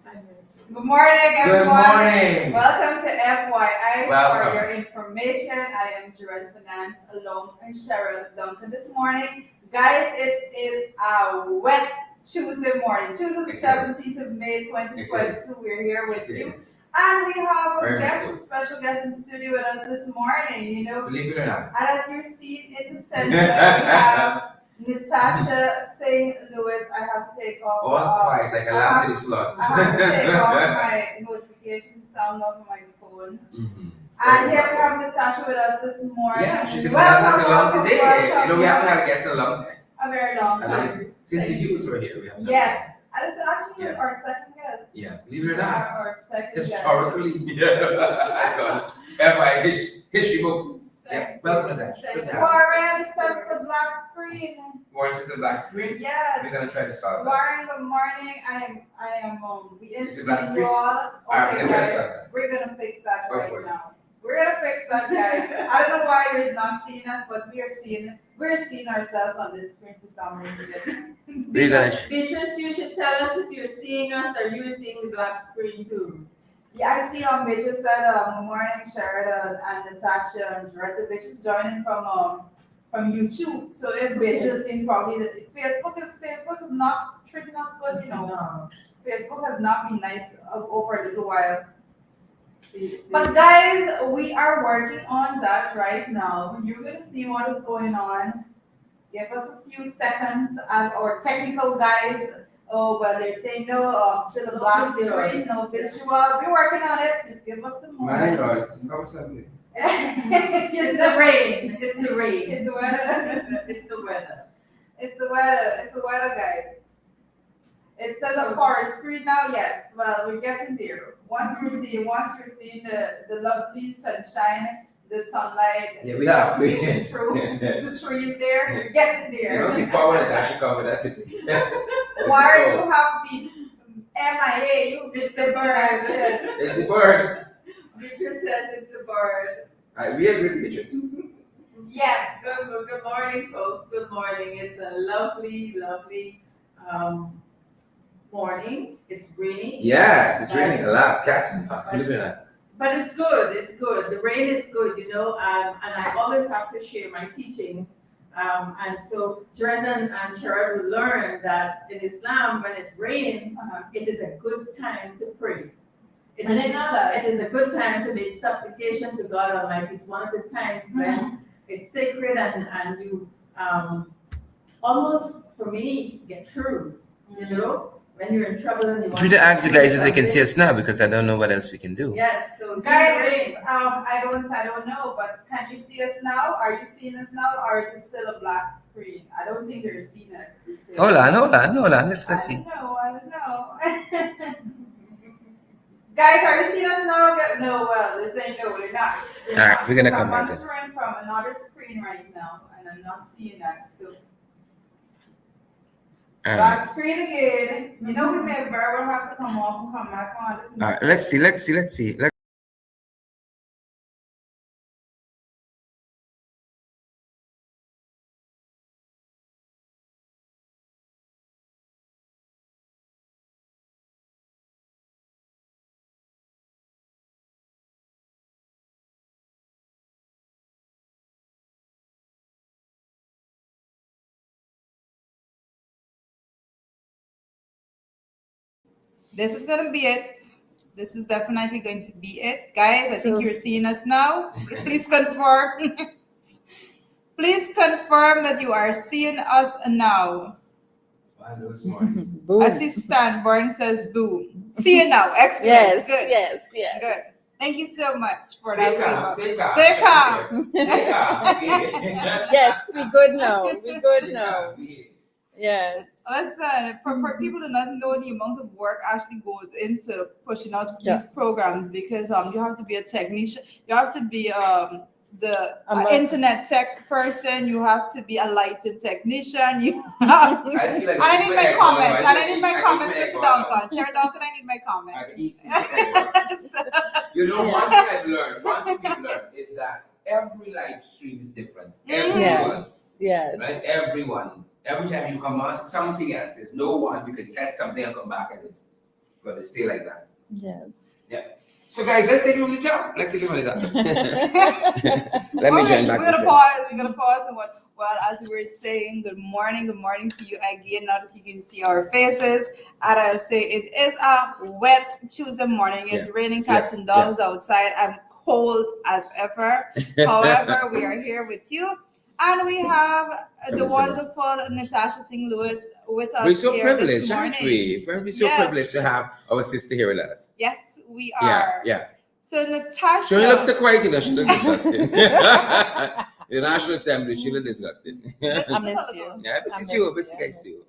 Good morning, everyone. Good morning. Welcome to FYI. Welcome. For your information, I am Jerome Finance along with Cheryl Duncan this morning. Guys, it is a wet Tuesday morning. Tuesday the 17th of May 2022. We're here with you. And we have a special guest in the studio with us this morning. You know, believe it or not. And as you're seeing in the center, we have Natasha St. Louis. I have to take off. All quiet, like a lamp in the slot. I have to take off my notification sound off my phone. Mm-hmm. And here we have Natasha with us this morning. Yeah, she's going to have us along today. You know, we haven't had a guest in a long time. A very long time. Since the youths were here, we have. Yes. And it's actually our second guest. Yeah, believe it or not. Our second guest. Historically. Yeah. FYI, history books. Yeah, welcome to that. Warren says the black screen. Warren says the black screen? Yes. We're going to try to solve that. Warren, good morning. I am the black screen? wall. Alright, we're going to fix that right now. We're going to fix that, guys. I don't know why you're not seeing us, but we're seeing ourselves on this screen for some reason. Beatrice, you should tell us if you're seeing us or you're seeing the black screen too. Yeah, I see on Beatrice said good morning, Sheridan and Natasha and Doretta. Beatrice joining from YouTube. So if Beatrice seen probably that Facebook is not treating us good, you know. No. Facebook has not been nice over a little while. But guys, we are working on that right now. You're gonna see what is going on. Give us a few seconds as our technical guys. Oh, but they're saying no, still a black screen, no visual. We're working on it. Just give us some more. My God, it's not something. It's the rain. It's the rain. It's the weather. It's the weather. It's the weather. It's the weather, guys. It says a forest screen now. Yes. Well, we're getting there. Once we're seeing the lovely sunshine, the sunlight. Yeah, we have the trees there. We're getting there. You don't think power that should come with that's it. Why you have been MIA? You It's the bird. It's the bird. Beatrice says it's the bird. We have good pictures. Yes. Good morning, folks. Good morning. It's a lovely, lovely morning. It's raining. Yes, it's raining a lot. Cats in the house, believe it or not. But it's good. It's good. The rain is good, you know. And I always have to share my teachings. And so Jordan and Sherrod will learn that in Islam, when it rains, it is a good time to pray. It is a good time to make supplication to God Almighty. It's one of the times when it's sacred and you almost, for me, get through, you know, when you're in trouble and you want to ask you guys if they can see us now because I don't know what else we can do. Yes, so guys, I don't know, but can you see us now? Are you seeing us now, or is it still a black screen? I don't think they're seeing us. Hold on. Let's see. I don't know. Guys, are you seeing us now? No, well, they're saying no, they're not. All right, we're gonna come back. I'm monitoring from another screen right now, and I'm not seeing that. So. Black screen again. You know, we may very well have to come off and come back on. All right, let's see. This is going to be it. This is definitely going to be it. Guys, I think you're seeing us now. Please confirm. Please confirm that you are seeing us now. Assistant Burn says boom. See you now. Excellent. Yes. Good. Yes. Good. Thank you so much for Stay that. calm. Yes, we good now. Yes. Listen, for people to not know the amount of work actually goes into pushing out these programs, because you have to be a technician, you have to be the internet tech person, you have to be a lighting technician. You have, I need my comments. Mr. Duncan, Chair Duncan, I need my comments. You know, one thing we've learned is that every live stream is different. Everyone. Yes. Right? Everyone. Every time you come on, something else. There's no one you can set something and come back and it's gonna stay like that. Yes. So guys, let's take it from the top. Let's take it from the top. Let me join back. We're gonna pause. We're gonna pause and what? Well, as we were saying, good morning to you again. Now that you can see our faces, and I'll say it is a wet Tuesday morning. It's raining cats and dogs outside. I'm cold as ever. However, we are here with you, and we have the wonderful Natasha Singh Lewis with us. We're so here privileged, this aren't morning. we? We're so privileged to have our sister here with us. Yes, we are. Yeah. So Natasha. She looks so quiet, you know, she looks disgusting. The National Assembly, she looks disgusting. I miss you. Yeah, I miss you. I miss you guys too.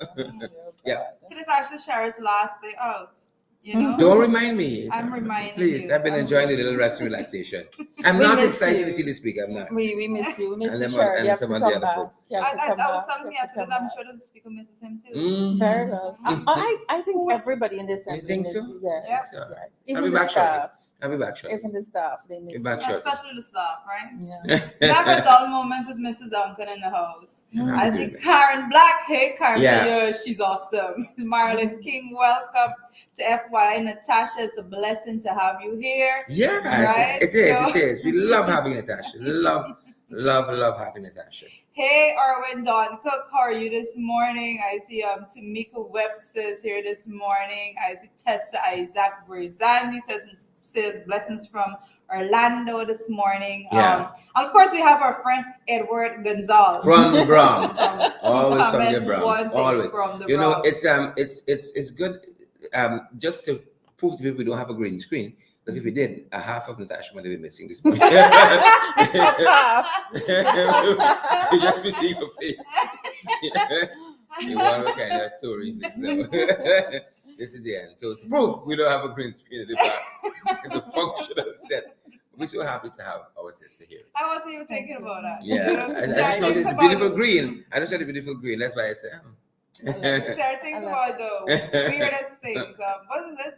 Yeah. Today is actually Sharon's last day out. You know? Don't remind me. I'm reminding Please, you. I've been enjoying a little rest and relaxation. I'm We not miss excited you. to see this speaker. I'm not. We miss you. We miss And you, them- Sharon. and You have to some of come the other back. folks. You have to I come was back. telling me You have to yesterday, come I'm back. sure the speaker misses him too. Mm. Very well. I think everybody in this You assembly think miss so? you. Yes, Yes. yes. I'll Even be the back shortly. staff. I'll be back shortly. Even the staff, they miss Be back you. shortly. Especially the staff, right? Yeah. Never a dull moment with Mrs. Duncan in the house. Mm. I see Karen Black. Hey, Karen. Yeah. Yeah, she's awesome. Marilyn King, welcome to FYI. Natasha, it's a blessing to have you here. Yes, Right? it is. So- It is. We love having Natasha. Love having Natasha. Hey, Arwin Don Cook, how are you this morning? I see Tamika Webster's here this morning. I see Tessa Isaac Brizandi says blessings from Orlando this morning. Yeah. And of course, we have our friend Edward Gonzalez. From the Bronx. From- Always from the comments Bronx. wanting Always. from the You know, Bronx. it's good just to prove to people we don't have a green screen. Because if we did, a half of Natasha might have been missing this morning. You just be seeing her face. You want what kind of story is this though? This is the end. So it's proof we don't have a green screen at the back. It's a functional set. We're so happy to have our sister here. I wasn't even thinking about that. Yeah, I just Share noticed things the about beautiful the- green. I just saw the beautiful green. That's why I said. Share things I love about the weirdest things. What is it?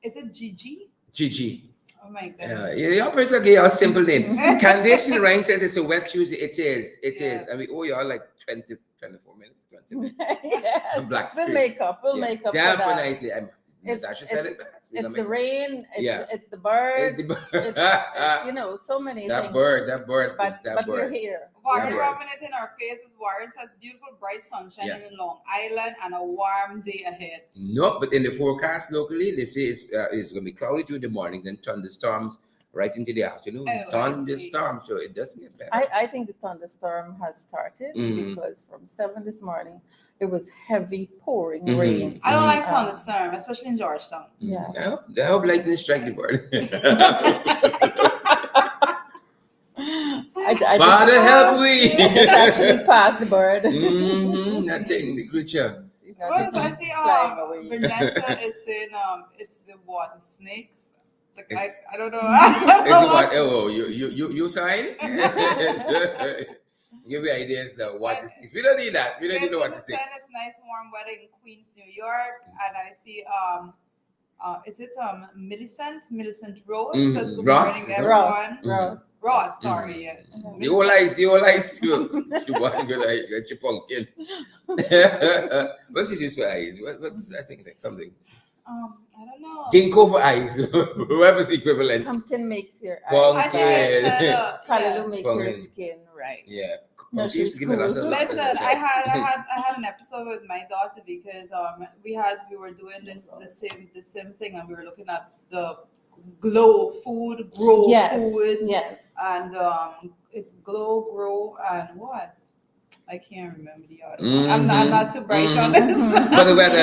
Is it Gigi? Gigi. Oh my Yeah, goodness. your person gave you a simple name. Candace in Ryan says it's a wet Tuesday. It is. It Yes. is. And we owe you all like 24 minutes, 20 minutes. Yes. A black We'll screen. make up. We'll Yeah, make up for that. definitely. It's- Natasha said it best. It's the rain. It's the It's bird. the bird. It's, you know, so many that things. bird, But folks, that but bird. we're here. Warren Yeah. rubbing it in our faces. Warren says beautiful bright sunshine in Long Island and a warm day ahead. No, but in the forecast locally, they say it's going to be cloudy through the morning, then thunderstorms right into the afternoon. Oh, I Thunderstorms, so it doesn't get better. I think the thunderstorm has started Mhm. because from 7 this morning it was heavy pouring Mhm. rain. I don't Mhm. like thunderstorm, especially in Georgetown. Yeah. I hope lightning strike the bird. I Father, just, help me. I just actually passed the bird. That thing, the creature. You know, Well, just I see flying away. Vanessa is saying it's the water snakes. Like I don't know. I don't Is know it what? Oh, you sign? Give me ideas now. What is this? We don't need that. We don't need to know what this is. It's nice warm weather in Queens, New York, and I see is it Millicent Rose Mhm. says good Ross, morning is it everyone. Ross. Ross, sorry, yes. The whole eyes pure. She want good eyes, like she pumpkin. What's his use for eyes? What's I think like something. I don't know. Ginkgo for eyes. Whoever's the equivalent. Pumpkin makes your I think I Pumpkin. said Callaloo make your Pumpkin. skin right. Yeah. No, Pumpkin used she's to give me lots cool. of love. Listen, I had an episode with my daughter because we were doing the same thing and we were looking at the grow food, Yes. and it's grow and what? I can't remember the other one. I'm not too bright on this. But the weather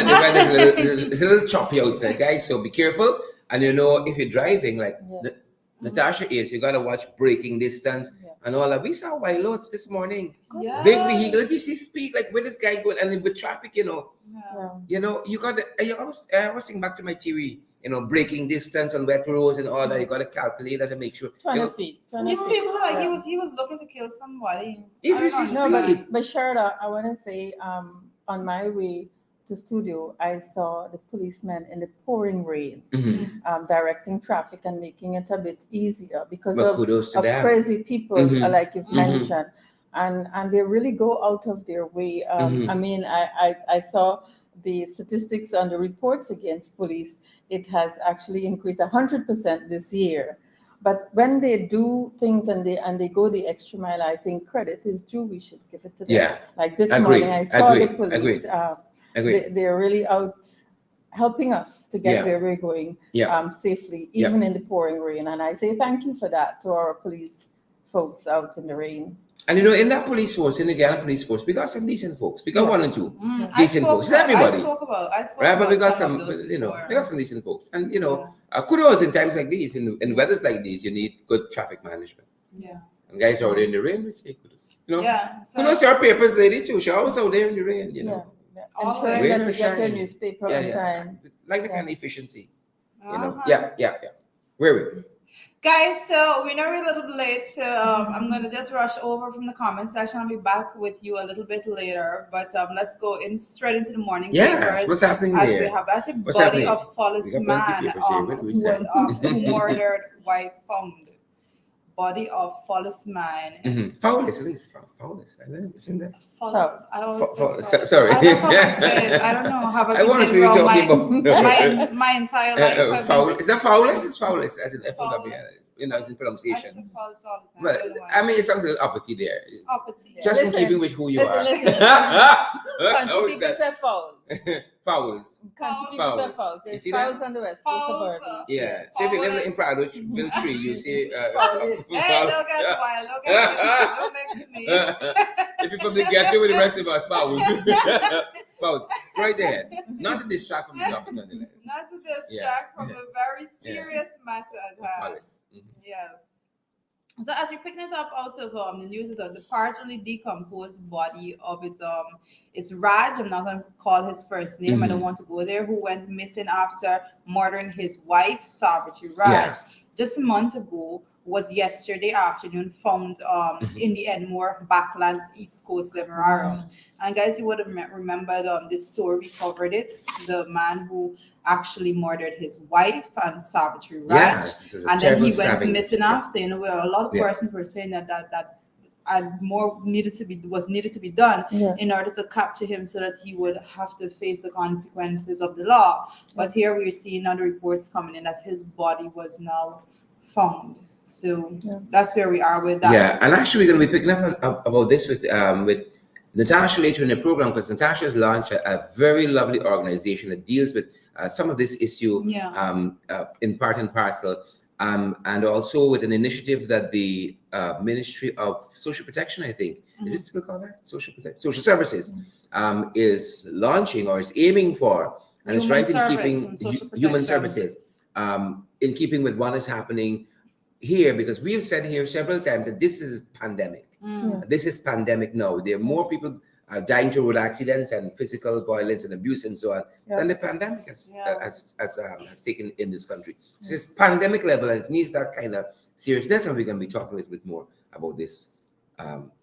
is a little choppy outside, guys. So be careful. And you know, if you're driving, like Yes. Natasha is, you gotta watch braking distance Yeah. and all that. We saw white loads this morning. Yes. Big vehicle. If you see speed, like where this guy going, and with traffic, Yeah. you know, you got. I was thinking back to my theory. You know, braking distance on wet roads and all that. You gotta calculate that to make sure. 20 you know, feet. He 20 feet. seems like Yeah. he was looking to kill somebody. If I you don't see know. No, speed. but Sharda, I want to say, on my way to studio, I saw the policemen in the pouring rain, Mhm. directing traffic and making it a bit easier because But of kudos to them. crazy people, Mhm. like you've Mhm. mentioned, and they really go out of their way. Mhm. I mean, I saw the statistics on the reports against police, it has actually increased 100% this year. But when they do things and they go the extra mile, I think credit is due. We should give it to them. Yeah. Like this Agreed. morning, I saw the Agreed. police. Agreed. They're really out helping us to get Yeah. where we're going Yeah. safely, Yeah. even in the pouring rain. And I say thank you for that to our police folks out in the rain. And you know, in that police force, in the Ghana police force, we got some decent folks. We got Yes. one and two I decent folks. It's everybody. I spoke Right, but we about got some of some, those you know, before. we got some decent folks. And, you know, kudos in times like these, in weathers like these, you need good traffic management. Yeah. And guys are out there in the rain, we say kudos. You know, Yeah. So kudos to our papers lady too. She always out there in the rain, you know. Yeah. Always. Ensuring Rain that for we get your shine. newspaper on time. Like the kind of Yes. efficiency, you know. Uh-huh. Yeah. Where are we? Guys, so we know we're a little bit late, so I'm going to just rush over from the comment section. I'll be back with you a little bit later, but let's go straight into the morning Yes, papers. what's happening as there? we have as a What's body happening? of Follis We got plenty man papers here. What do we say? who murdered wife found. Body of Follis man. Foulness, I think it's foulness. I think it's in there. Follis. I always say Follis. Sorry. That's how I say it. I don't know. Have I I want been to saying be wrong talking about my entire life? I've foul. been Is that foulness? It's foulness as in FOW. Foulness. You know, it's in I pronunciation. say Follis all the time. But I don't know why. I mean, it's something uppity there. Uppity. Just in Listen, keeping with who you are. listen. How Country is people that? say foul. Fouls. Country people say fouls. You There's see that? fouls on the west coast Fouls, suburbs. Yeah. So if you live in Prado, Bill Tree, you see Foulness. Hey, don't get wild. Don't mix me. if you probably get you with the rest of us, fouls. Fouls. Right there. Not to distract from the topic, nonetheless. Not to distract from a very serious matter at hand. Fouls. Yes. So as you're picking it up out of the news, is the partially decomposed body of it's Raj. I'm not going to call his first name. I don't want to go there. Who went missing after murdering his wife, Savitri Raj. Yeah. Just a month ago was yesterday afternoon found in the Edmore Backlands East Coast Demerara. And guys, you would have remembered this story. We covered it. The man who actually murdered his wife and Savitri Raj. Yes, And then he went missing after. You know, where a lot of Yeah. persons were saying that and more needed to be done in order to capture him so that he would have to face the consequences of the law. But here we're seeing other reports coming in that his body was now found. So that's where we are with that. Yeah, and actually we're going to be picking up about this with Natasha later in the program, because Natasha has launched a very lovely organization that deals with some of this issue in part and parcel, and also with an initiative that the Ministry of Social Protection, I think, is it still called that? Social Services, is launching or is aiming for, and it's right in keeping human services, in keeping with what is happening here, because we've said here several times that this is pandemic. This is pandemic now. There are more people dying to road accidents and physical violence and abuse and so on than the pandemic has taken in this country. So it's pandemic level, and it needs that kind of seriousness. And we're going to be talking a little bit more about this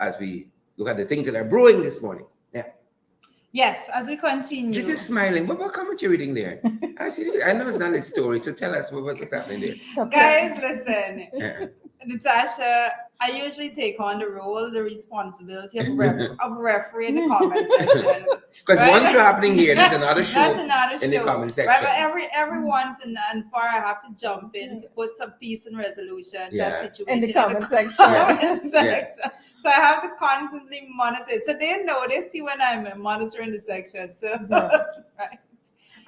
as we look at the things that are brewing this morning. Yeah. Yes, as we continue. You're just smiling. What comment you're reading there? I see. I know it's not a story, so tell us what's happening there. Guys, listen. Natasha, I usually take on the responsibility of referee in the comment section. Because once you're happening here, there's another show, That's another in show. the comment section. Right, but every once and far, I have to jump in to put some peace and resolution to that situation in the comment section. So I have to constantly monitor it. So they notice you when I'm monitoring the section. So right.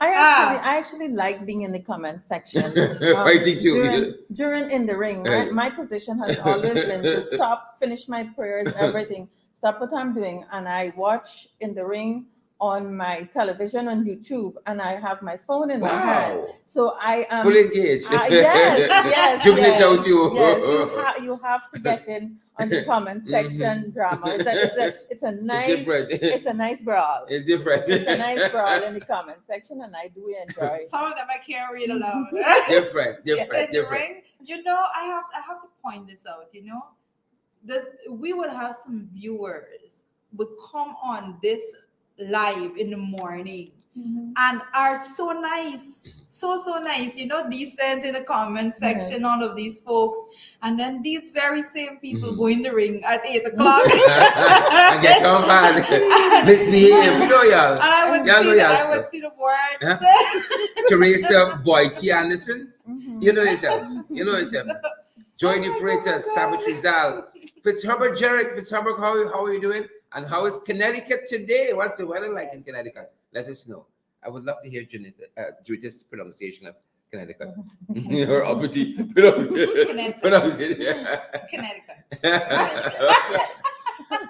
I actually like being in the comment section. I think too. During in the ring, my position has always been to stop, finish my prayers, everything, stop what I'm doing, and I watch in the ring on my television on YouTube, and I have my phone in my hand. So I am fully engaged. Yes. Jubilate out you. Yes, you have to get in on the comment section drama. It's a nice it's a nice brawl. It's different. It's a nice brawl in the comment section, and I do enjoy. Some of them I can't read aloud. different. Ring, you know, I have to point this out. You know, that we would have some viewers would come on this live in the morning and are so nice, so nice, decent in the comment section, all of these folks. And then these very same people go in the ring at 8 o'clock and get come bad. Misbehave. We know y'all. And I would see the word. Teresa Boyti Anderson. You know yourself. Joy De Freitas, Sabbath Rizal. Fitzherbert Jarrett. Fitzherbert, how are you doing? And how is Connecticut today? What's the weather like in Connecticut? Let us know. I would love to hear Judith's pronunciation of Connecticut. Her uppity pronunciation. Connecticut.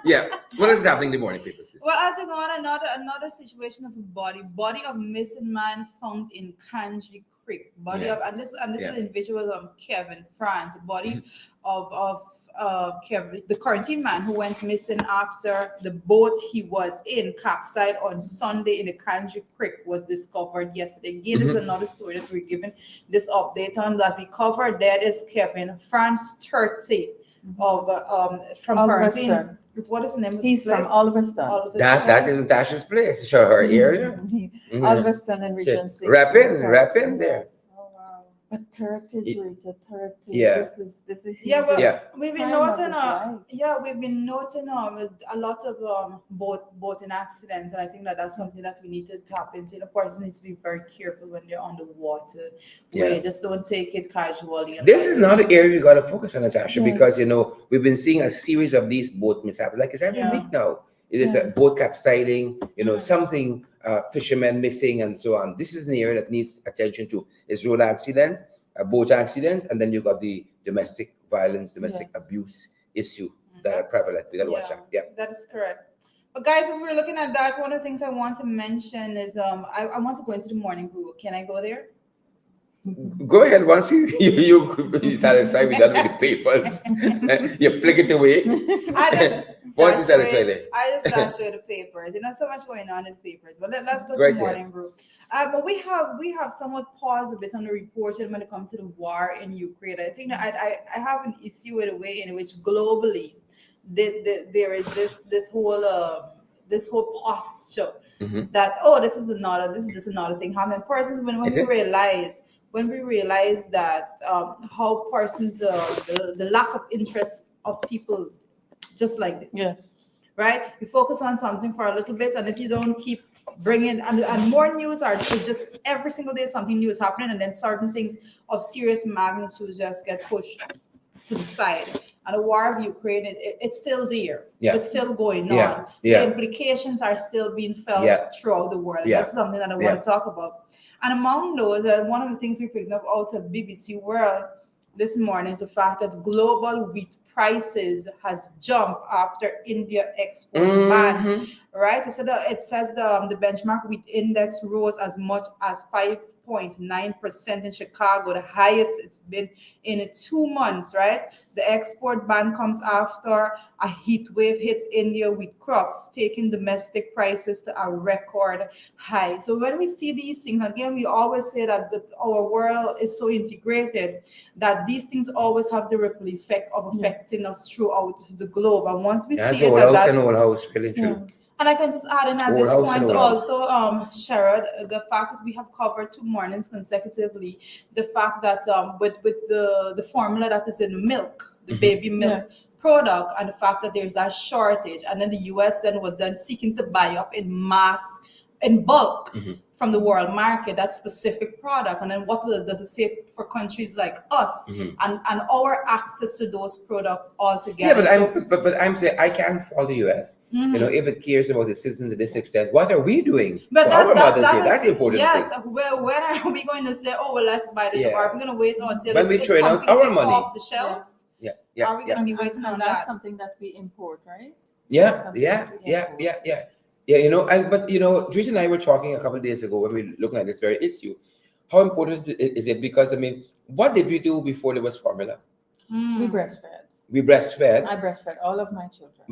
Yeah. What is happening in the morning papers? Well, as we go on, another situation of a body of missing man found in Kanji Creek. And this is individual Kevin France, body of Kevin, the quarantine man who went missing after the boat he was in capsized on Sunday in the Kanji Creek was discovered yesterday. Again, this is another story that we're giving this update on that we covered. That is Kevin France, 30 of from quarantine. What is the name of He's the place? from Alveston. That is Natasha's place. Show her area. Alveston in Region 6. Wrap in there. But 30, Rita, 30. Yeah. This is we've been noting a lot of boating accidents, and I think that's something that we need to tap into. The person needs to be very careful when they're on the water. Where just don't take it casually. This is not the area we gotta focus on, Natasha, because we've been seeing a series of these boat mishaps. Like it's every week now. It is a boat capsizing, something fishermen missing and so on. This is an area that needs attention to. It's road accidents, boat accidents, and then you got the domestic violence, domestic abuse issue that are prevalent. We gotta watch out. Yeah, that is correct. But guys, as we're looking at that, one of the things I want to mention is I want to go into the morning brew. Can I go there? Go ahead. Once you satisfied with that with the papers, you flick it away. I just dash away the papers. So much going on in the papers. But let's go to the morning brew. But we have somewhat paused a bit on the reporting when it comes to the war in Ukraine. I think that I have an issue with the way in which globally there is this whole posture that this is just another thing. How many persons when we realize that how persons the lack of interest of people just like this, right? You focus on something for a little bit, and if you don't keep bringing and more news is just every single day something new is happening, and then certain things of serious magnitude just get pushed to the side. And the war of Ukraine, it's still there. It's still going on. The implications are still being felt throughout the world. And that's something that I want to talk about. And among those, one of the things we picked up out of BBC World this morning is the fact that global wheat prices has jumped after India export ban. Right? It says the benchmark wheat index rose as much as 5.9% in Chicago, the highest it's been in 2 months, right? The export ban comes after a heat wave hits India with crops, taking domestic prices to a record high. So when we see these things, again, we always say that our world is so integrated that these things alwaess have the ripple effect of affecting us throughout the globe. And once we see it, really true. And I can just add in at this point also, Sherrod, the fact that we have covered 2 mornings consecutively, the fact that with the formula that is in milk, the baby milk product, and the fact that there's a shortage, and then the US was seeking to buy up in bulk from the world market, that specific product. And then what does it say for countries like us and our access to those products altogether? But I'm saying I can't follow the US. If it cares about the citizens to this extent, what are we doing? But that's the important thing. Yes, well, when are we going to say, let's buy this, or are we going to wait until when we train out our money off the shelves? Are we going to be waiting on that? That's something that we import, right? Yeah. Drew and I were talking a couple of days ago when we were looking at this very issue. How important is it? Because what did we do before there was formula? We breastfed. I breastfed all of my children.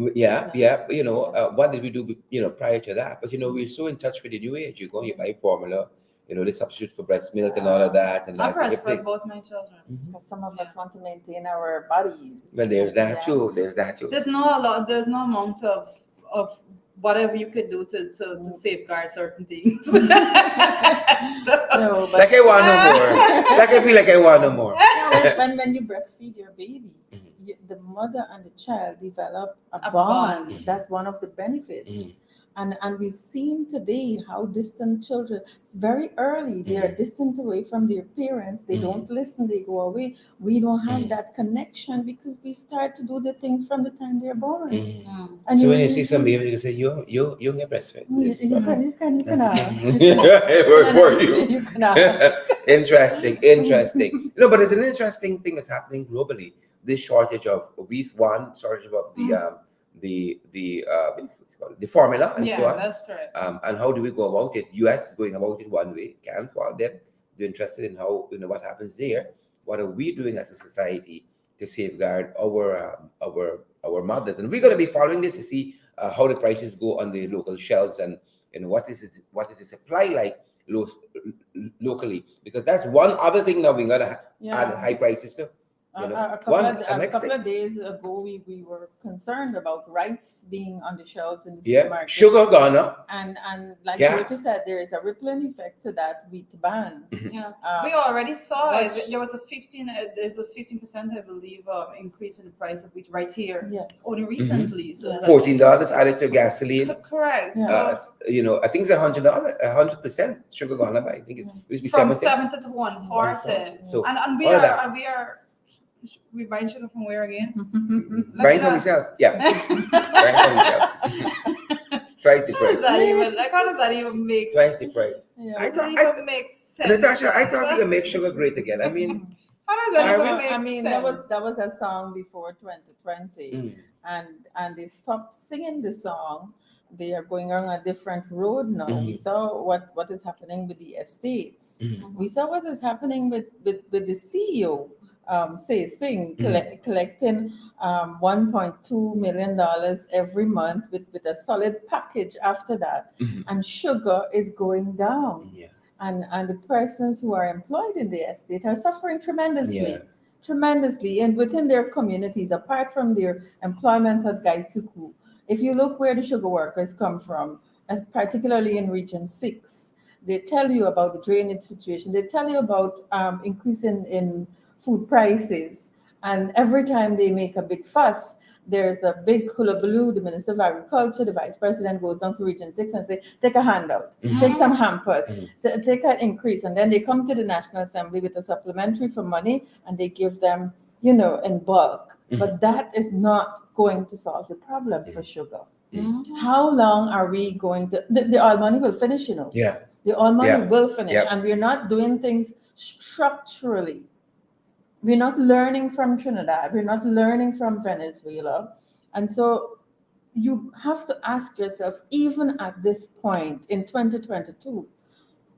What did we do? Prior to that, but we're so in touch with the new age. You buy formula. The substitute for breast milk and all of that. And I breastfed both my children. Because some of us want to maintain our bodies. Well, there's that too. There's no amount of whatever you could do to safeguard certain things. So, No, but Like I want no more. Like I feel like I want no more. when you breastfeed your baby, the mother and the child develop a A bond. bond. That's one of the benefits. And we've seen today how distant children, very early, they are distant away from their parents. They don't listen, they go away. We don't have that connection because we start to do the things from the time they're born. And So when you see some baby, you can say, you get breastfed. you can ask. You You can ask. Interesting. No, but it's an interesting thing that's happening globally. This shortage of shortage of the formula and so yeah, on. that's correct. And how do we go about it? US is going about it one way. Can't fault them. They're interested in how what happens there. What are we doing as a society to safeguard our mothers? And we're going to be following this to see how the prices go on the local shelves and what is the supply like locally, because that's one other thing now we're gonna add high prices to. A couple of days ago, we were concerned about rice being on the shelves in the supermarket. Sugar gone up. And like Gas. Bertie said, there is a rippling effect to that wheat ban. Yeah, we already saw it. There was there's a 15%, I believe, increase in the price of wheat right here. Yes. Only recently. So $14 added to gasoline. correct. Yeah. So I think it's $100% sugar gone up. I think it used to be from 70. 70 to 140. So And all of that. we buying sugar from where again? Buying from yourself. Yeah. Buying from yourself. Twice the price. How does that even make Twice the price. Yeah. I Does that thought, even make sense? Natasha, I thought you would make sugar great again. I mean, How does that even make I mean, sense? that was a song before 2020, and they stopped singing the song. They are going on a different road now. We saw what is happening with the estates. We saw what is happening with the CEO, collecting $1.2 million every month with a solid package after that, and sugar is going down. Yeah. And the persons who are employed in the estate are suffering tremendously. Yeah. Tremendously, and within their communities, apart from their employment at Gaisuku. If you look where the sugar workers come from, particularly in Region 6, they tell you about the drainage situation. They tell you about increase in food prices. And every time they make a big fuss, there's a big hullabaloo. The Minister of Agriculture, the Vice President goes down to Region 6 and say, take a handout, take some hampers, take an increase. And then they come to the National Assembly with a supplementary for money and they give them, in bulk. But that is not going to solve the problem for sugar. How long are we going to, the oil money will finish, Yeah. The oil money will finish, Yeah. and we're not doing things structurally. We're not learning from Trinidad. We're not learning from Venezuela. And so you have to ask yourself, even at this point in 2022,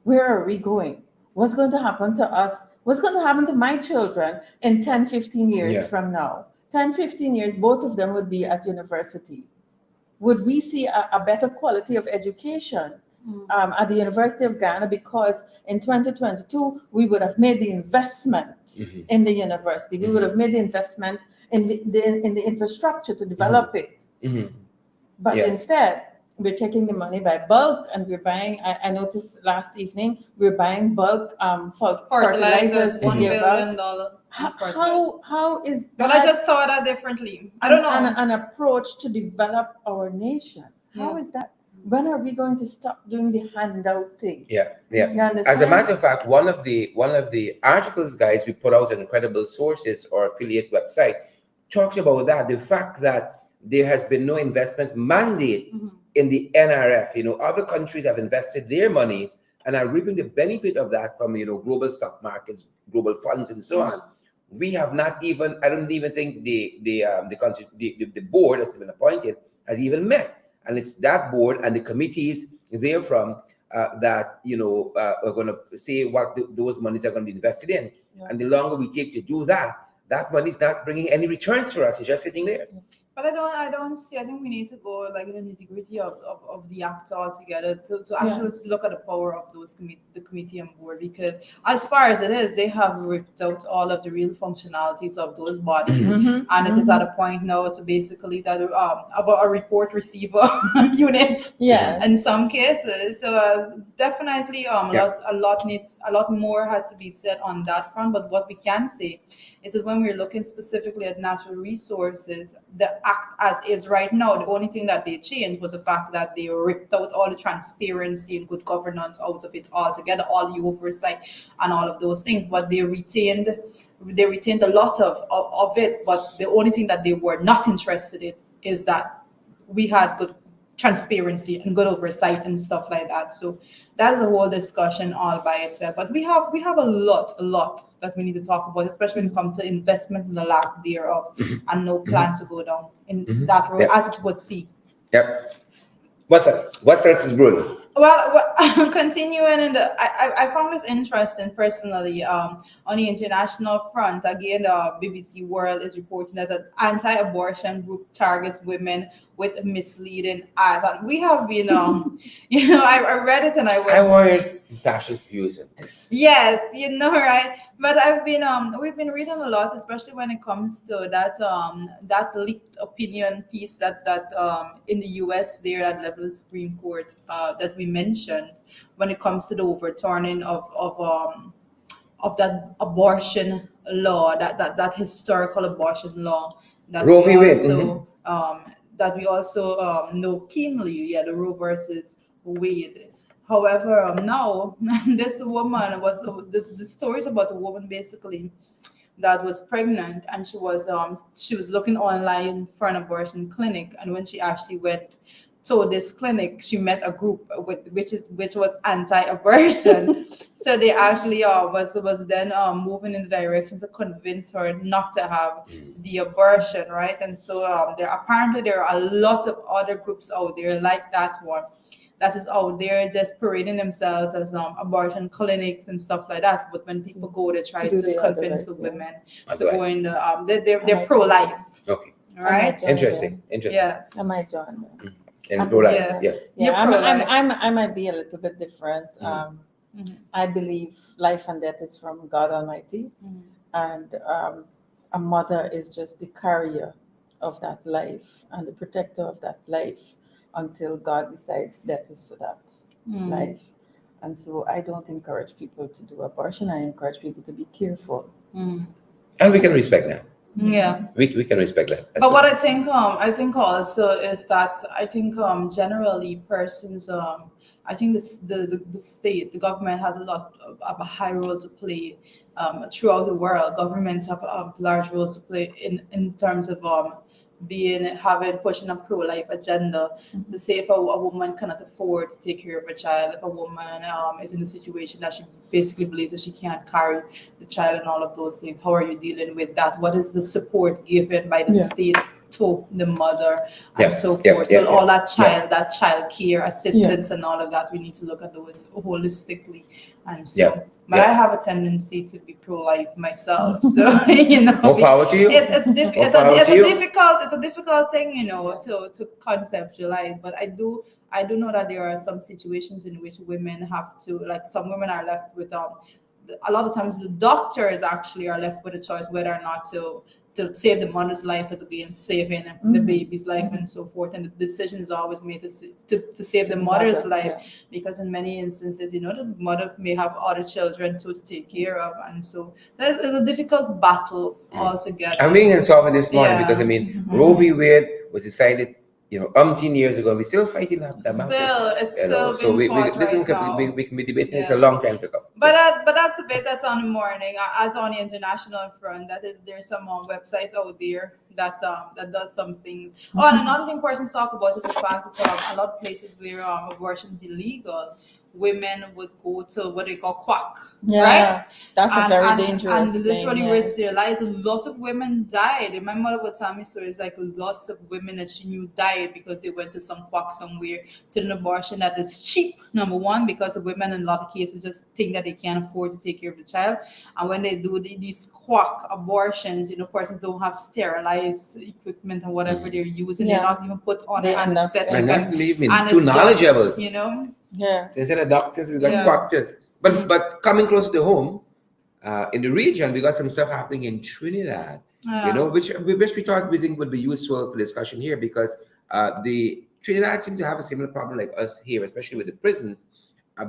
where are we going? What's going to happen to us? What's going to happen to my children in 10, 15 years from now? 10, 15 years, both of them would be at university. Would we see a better quality of education at the University of Ghana? Because in 2022, we would have made the investment in the university. We would have made the investment in the infrastructure to develop it. But instead, we're taking the money by bulk and we're buying, I noticed last evening, we're buying bulk fertilizers. $1 billion. How is that? But I just saw that differently. I don't know. An approach to develop our nation. How is that? When are we going to stop doing the handout thing? Yeah. You understand? As a matter of fact, one of the articles, guys, we put out on Incredible Sources or affiliate website talks about that. The fact that there has been no investment mandate in the NRF. Other countries have invested their monies and are reaping the benefit of that from global stock markets, global funds, and so on. We have not even. I don't even think the board that's been appointed has even met. And it's that board and the committees therefrom that are going to say what those monies are going to be invested in. And the longer we take to do that, that money is not bringing any returns for us. It's just sitting there. But I don't see. I think we need to go like in the nitty gritty of the act altogether to actually Yes. look at the power of the committee and board, because as far as it is, they have ripped out all of the real functionalities of those bodies, Mhm, and it is mhm. at a point now. So basically, that of a report receiver unit Yes. in some cases. So definitely, a lot more has to be said on that front. But what we can say is that when we're looking specifically at natural resources, the act as is right now, the only thing that they changed was the fact that they ripped out all the transparency and good governance out of it altogether, all the oversight and all of those things. But they retained a lot of it. But the only thing that they were not interested in is that we had good transparency and good oversight and stuff like that. So that's a whole discussion all by itself. But we have a lot that we need to talk about, especially when it comes to investment and the lack thereof, and no plan to go down in that road as it would seem. Yep. What's else? What else is brewing? Well, continuing in I found this interesting personally. On the international front, again, BBC World is reporting that an anti-abortion group targets women with misleading ads, and we have been, I read it and I wanted Natasha's views on this. Yes, right. But we've been reading a lot, especially when it comes to that leaked opinion piece that in the U.S. there at level of Supreme Court that we mentioned, when it comes to the overturning of that abortion law, that historical abortion law that Roe we v. Wade, also know keenly, the Roe versus Wade. However, now this woman was the stories about a woman basically that was pregnant, and she was looking online for an abortion clinic, and when she actually went to this clinic, she met a group which was anti-abortion. So they actually was then moving in the direction to convince her not to have the abortion, right? And so there are a lot of other groups out there like that one that is out there just parading themselves as abortion clinics and stuff like that. But when people go, they try to convince the women to go in the they're pro-life. Okay. Right? Interesting. Yes. I might join them. And pro-life. Yes. Yeah, You're pro-life. I might be a little bit different. I believe life and death is from God Almighty, and a mother is just the carrier of that life and the protector of that life until God decides death is for that life. And so I don't encourage people to do abortion. I encourage people to be careful. And we can respect that. Yeah, we can respect that. But what I think also is that I think generally persons I think the state, the government has of a high role to play throughout the world. Governments have large roles to play in terms of pushing a pro-life agenda. To say if a woman cannot afford to take care of a child, if a woman is in a situation that she basically believes that she can't carry the child and all of those things, how are you dealing with that? What is the support given by the state to the mother and so forth? All that child care assistance and all of that, we need to look at those holistically. And so but I have a tendency to be pro-life myself, so more power to you. It's a difficult thing, to conceptualize. But I do know that there are some situations in which women have to, like some women are left with a lot of times the doctors actually are left with a choice whether or not to save the mother's life as against saving the baby's life and so forth. And the decision is always made to save the mother's life, because in many instances, the mother may have other children to take care of. And so there's a difficult battle altogether. I'm being insolvent this morning because Roe v. Wade was decided umpteen years ago. We're still fighting that battle. It's still so we can be debating this a long time to come. But that's a bit that's on the morning. As on the international front, there's some website out there that does some things. And another thing persons talk about is the fact that a lot of places where abortion is illegal, women would go to what they call quack, Yeah, right? that's a very And dangerous thing. literally Yes. risk their lives. Lots of women died. And my mother would tell me stories like lots of women that she knew died because they went to some quack somewhere to an abortion that is cheap, number one, because the women in a lot of cases just think that they can't afford to take care of the child. And when they do these quack abortions, persons don't have sterilized equipment or whatever they're using. Yeah. They're not even put on They an end up- anesthetic. And not even and too it's just, knowledgeable. Yeah. So instead of doctors, we got Yeah. quacktors. But coming close to home, in the region, we got some stuff happening in Trinidad. Which we think would be useful for discussion here, because the Trinidad seems to have a similar problem like us here, especially with the prisons.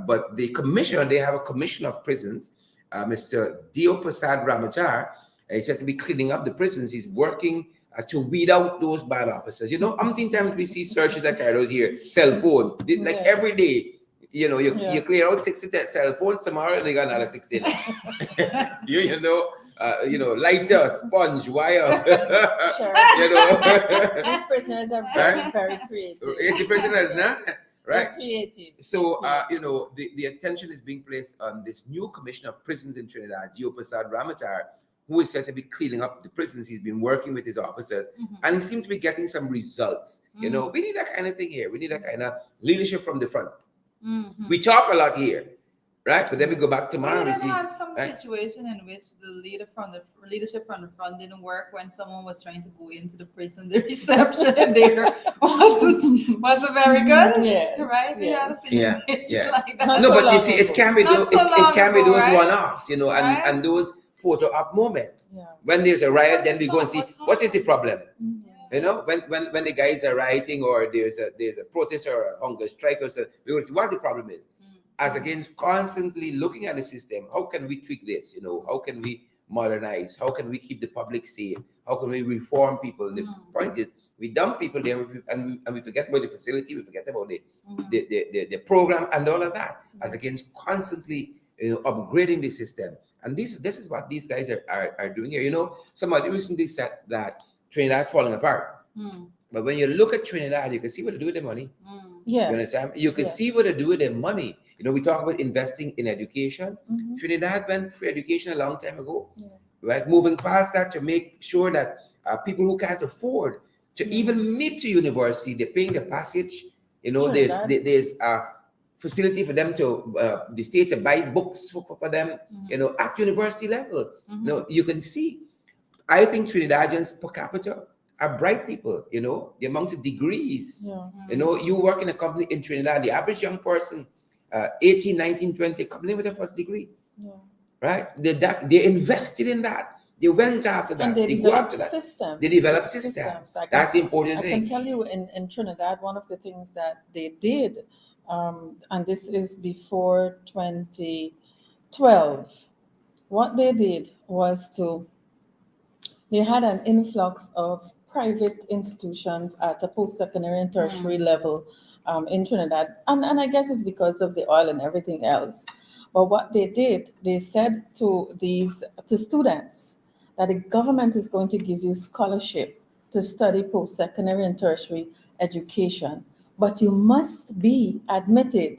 But the commissioner, they have a commissioner of prisons, Mr. Dio Prasad Ramachar. He's said to be cleaning up the prisons. He's working to weed out those bad officers. Umpteen times we see searches that carried out here, cell phone, every day. You clear out 60 cell phones, tomorrow they got another 60. Lighter, sponge, wire. Sure. These prisoners are very, very creative. The prisoners, nah? Right. They're creative. So, the attention is being placed on this new commissioner of prisons in Trinidad, Dio Prasad Ramachar, who is said to be cleaning up the prisons. He's been working with his officers, and he seems to be getting some results. We need that kind of thing here. We need that kind of leadership from the front. We talk a lot here, right? But then we go back tomorrow and see. We had some situation in which the leadership from the front didn't work when someone was trying to go into the prison. The reception there wasn't very good. Yes, right? We had a situation like that. No, but you see, it can be those right? one-offs, and those photo op moments. Yeah. When there's a riot, then we go and see what is the problem. Yeah. When the guys are rioting, or there's a protest or a hunger strike, or so, we will see what the problem is. As against constantly looking at the system, how can we tweak this? How can we modernize? How can we keep the public safe? How can we reform people? The point is, we dump people there, and we forget about the facility, we forget about the program and all of that, as against constantly upgrading the system. And this is what these guys are doing here. Somebody recently said that Trinidad falling apart. But when you look at Trinidad, you can see what they do with their money. Yeah. You understand? You can see what they do with their money. We talk about investing in education. Trinidad went for education a long time ago, right? Moving past that to make sure that people who can't afford to even meet to university, they're paying the passage. There's a facility for them to the state to buy books for them. At university level. You can see. I think Trinidadians per capita are bright people. The amount of degrees. You work in a company in Trinidad, the average young person, 18, 19, 20, coming in with a first degree. Right? They invested in that. They went after that. And they go after developed that. systems. They developed systems. That's the important thing. I can tell you in Trinidad, one of the things that they did, and this is before 2012, what they did was they had an influx of private institutions at the post-secondary and tertiary level in Trinidad. And I guess it's because of the oil and everything else. But what they did, they said to students that the government is going to give you scholarship to study post-secondary and tertiary education, but you must be admitted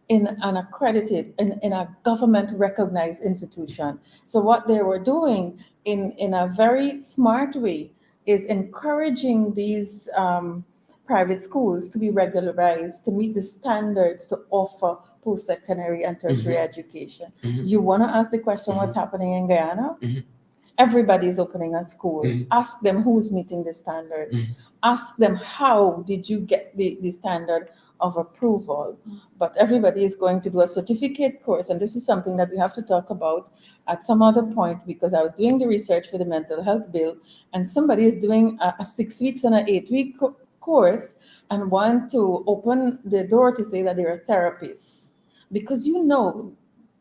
in an accredited, in a government-recognized institution. So what they were doing in a very smart way is encouraging these private schools to be regularized, to meet the standards to offer post-secondary and tertiary education. You want to ask the question, what's happening in Guyana? Everybody's opening a school. Ask them who's meeting the standards. Ask them how did you get the standard of approval. But everybody is going to do a certificate course, and this is something that we have to talk about at some other point, because I was doing the research for the mental health bill, and somebody is doing a 6 weeks and an 8 week course and want to open the door to say that they're therapists. Because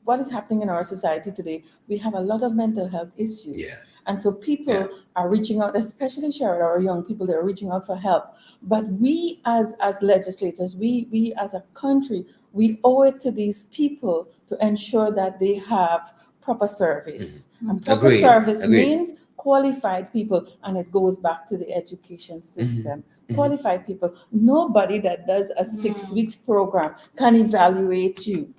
what is happening in our society today, we have a lot of mental health issues. And so people are reaching out, especially our young people, they're reaching out for help. But we as legislators, we as a country, we owe it to these people to ensure that they have proper service. And proper service means qualified people, and it goes back to the education system. Qualified people. Nobody that does a 6 weeks program can evaluate you.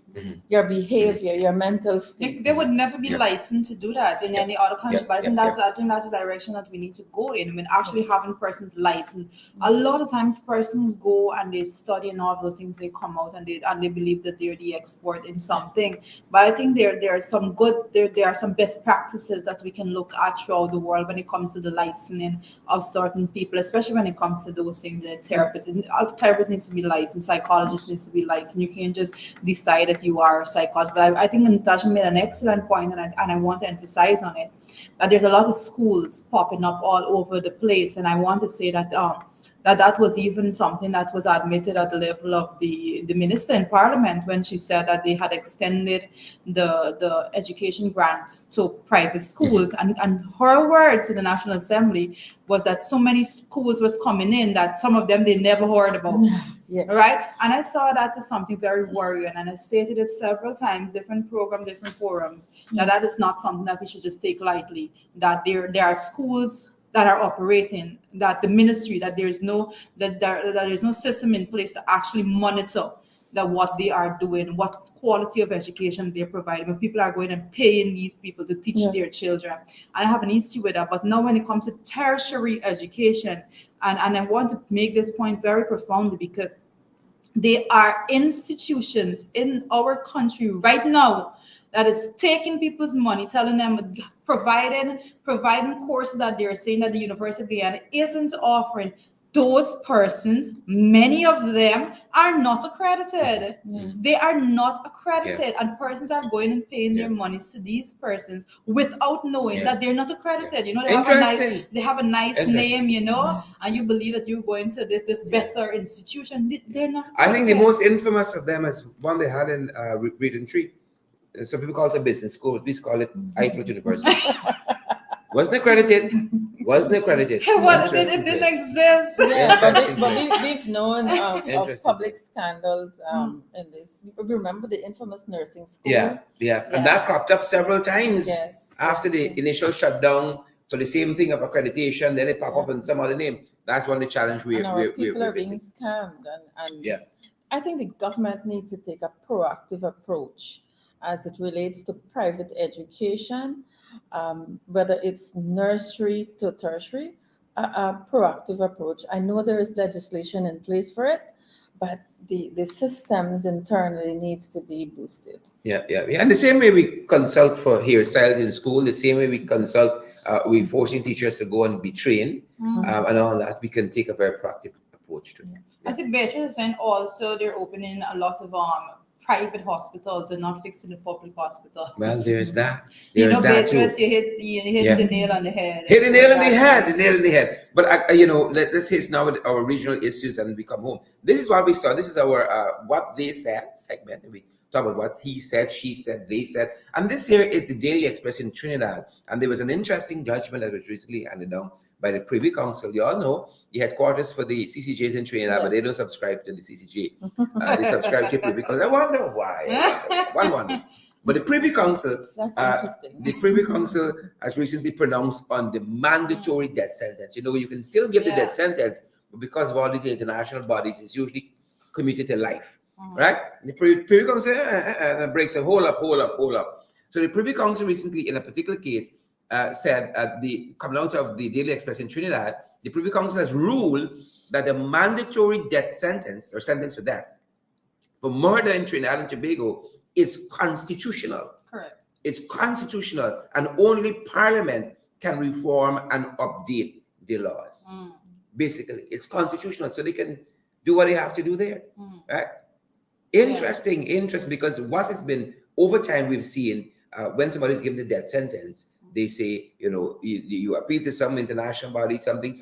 your behavior, your mental state. They would never be licensed to do that in any other country. But I think that's the direction that we need to go in. I mean, actually having persons licensed. A lot of times persons go and they study and all those things, they come out and they believe that they're the expert in something. But I think there are some there are some best practices that we can look at throughout the world when it comes to the licensing of certain people, especially when it comes to those things. Therapist needs to be licensed, psychologist needs to be licensed. You can't just decide that you are a psychologist. But I think Natasha made an excellent point, and I want to emphasize on it, that there's a lot of schools popping up all over the place. And I want to say that that was even something that was admitted at the level of the minister in parliament when she said that they had extended the education grant to private schools. And her words to the National Assembly was that so many schools was coming in that some of them they never heard about. Right? And I saw that as something very worrying, and I stated it several times, different programs, different forums, that is not something that we should just take lightly, that there are schools that are operating, that the ministry, that there is no system in place to actually monitor that what they are doing, what quality of education they're providing, when people are going and paying these people to teach their children. And I have an issue with that. But now when it comes to tertiary education, and I want to make this point very profoundly, because there are institutions in our country right now that is taking people's money, telling them, providing courses that they're saying that the University of Guyana isn't offering. Those persons, many of them are not accredited. They are not accredited, and persons are going and paying their monies to these persons without knowing that they're not accredited. You know, they have a nice name, you know, and you believe that you're going to this better institution. They're not accredited. I think the most infamous of them is one they had in Reading Tree. Some people call it a business school. We call it Eiffel University. Wasn't accredited. It didn't exist. But we've known of public scandals in this. Remember the infamous nursing school? Yeah. And that cropped up several times after the initial shutdown for the same thing of accreditation. Then it pop up in some other name. That's one of the challenge we're people are being scammed. And I think the government needs to take a proactive approach as it relates to private education, whether it's nursery to tertiary, a proactive approach. I know there is legislation in place for it, but the systems internally needs to be boosted. Yeah. And the same way we consult for hairstyles in school, the same way we consult, we're forcing teachers to go and be trained, and all that, we can take a very proactive approach to it. As it Beatrice and also they're opening a lot of private hospitals and not fixing the public hospital. Well, there's that. Beatrice, you hit the nail on the head. Hit the nail on the head. But let's hit now with our regional issues and we come home. This is what we saw. This is our what they said segment. We talk about what he said, she said, they said. And this here is the Daily Express in Trinidad. And there was an interesting judgment that was recently handed down by the Privy Council. You all know the headquarters for the CCJs in Trinidad, but they don't subscribe to the CCJ. They subscribe to Privy Council. I wonder why. One wonders. But the Privy Council, that's interesting. The Privy Council has recently pronounced on the mandatory death sentence. You know, you can still give the death sentence, but because of all these international bodies, it's usually commuted to life, right? The Privy Council breaks a hold up. So the Privy Council recently, in a particular case, said coming out of the Daily Express in Trinidad, the Privy Council has ruled that the mandatory death sentence or sentence for death for murder in Trinidad and Tobago is constitutional. Correct. It's constitutional, and only Parliament can reform and update the laws. Basically, it's constitutional, so they can do what they have to do there. Right? Interesting, because what has been over time we've seen when somebody's given the death sentence, they say, you appeal to some international body, something,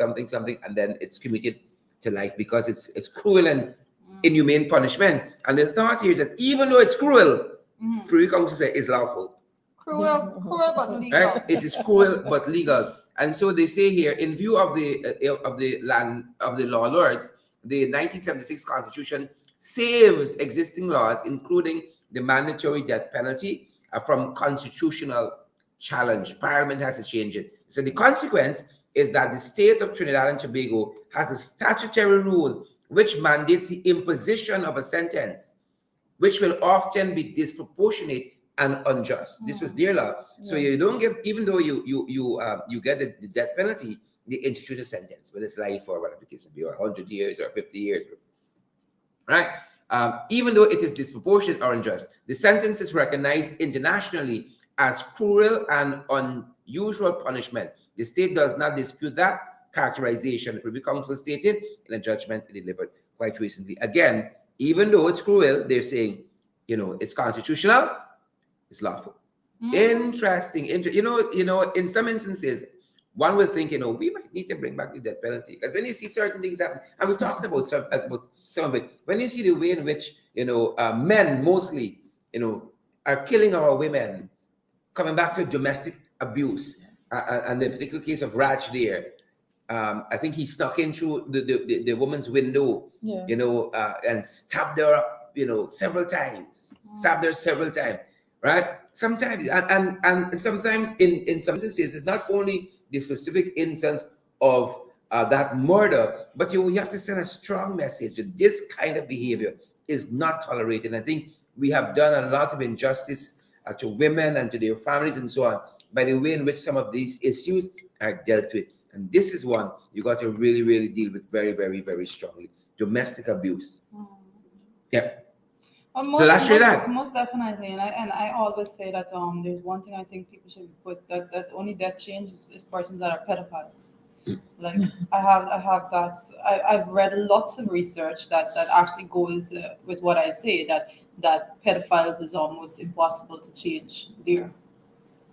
and then it's commuted to life because it's cruel and inhumane punishment. And the thought here is that even though it's cruel, Privy Council says it's lawful. Cruel but legal. Right? It is cruel but legal. And so they say here, in view of the law lords, the 1976 Constitution saves existing laws, including the mandatory death penalty, from constitutional challenge. Parliament has to change it. So the consequence is that the state of Trinidad and Tobago has a statutory rule which mandates the imposition of a sentence which will often be disproportionate and unjust. This was their law. So you don't give, even though you get the death penalty, they institute a sentence, whether it's life or whatever the case would be, or 100 years or 50 years, right? Even though it is disproportionate or unjust, the sentence is recognized internationally as cruel and unusual punishment. The state does not dispute that characterization. The Privy Council stated in a judgment it delivered quite recently. Again, even though it's cruel, they're saying, it's constitutional, it's lawful. Interesting. In some instances, one would think, we might need to bring back the death penalty, because when you see certain things happen, and we talked about some of it, when you see the way in which, men mostly, are killing our women, coming back to domestic abuse, and the particular case of Raj there, I think he snuck in through the woman's window, and stabbed her up, several times, right? Sometimes, and sometimes in some instances, it's not only the specific instance of that murder, but you have to send a strong message that this kind of behavior is not tolerated. I think we have done a lot of injustice to women and to their families and so on by the way in which some of these issues are dealt with. And this is one you got to really, really deal with very, very, very strongly. Domestic abuse. Yeah. So most definitely, and I always say that there's one thing I think people should put that's only that changes is persons that are pedophiles. Like I have that. I've read lots of research that actually goes with what I say, that pedophiles is almost impossible to change their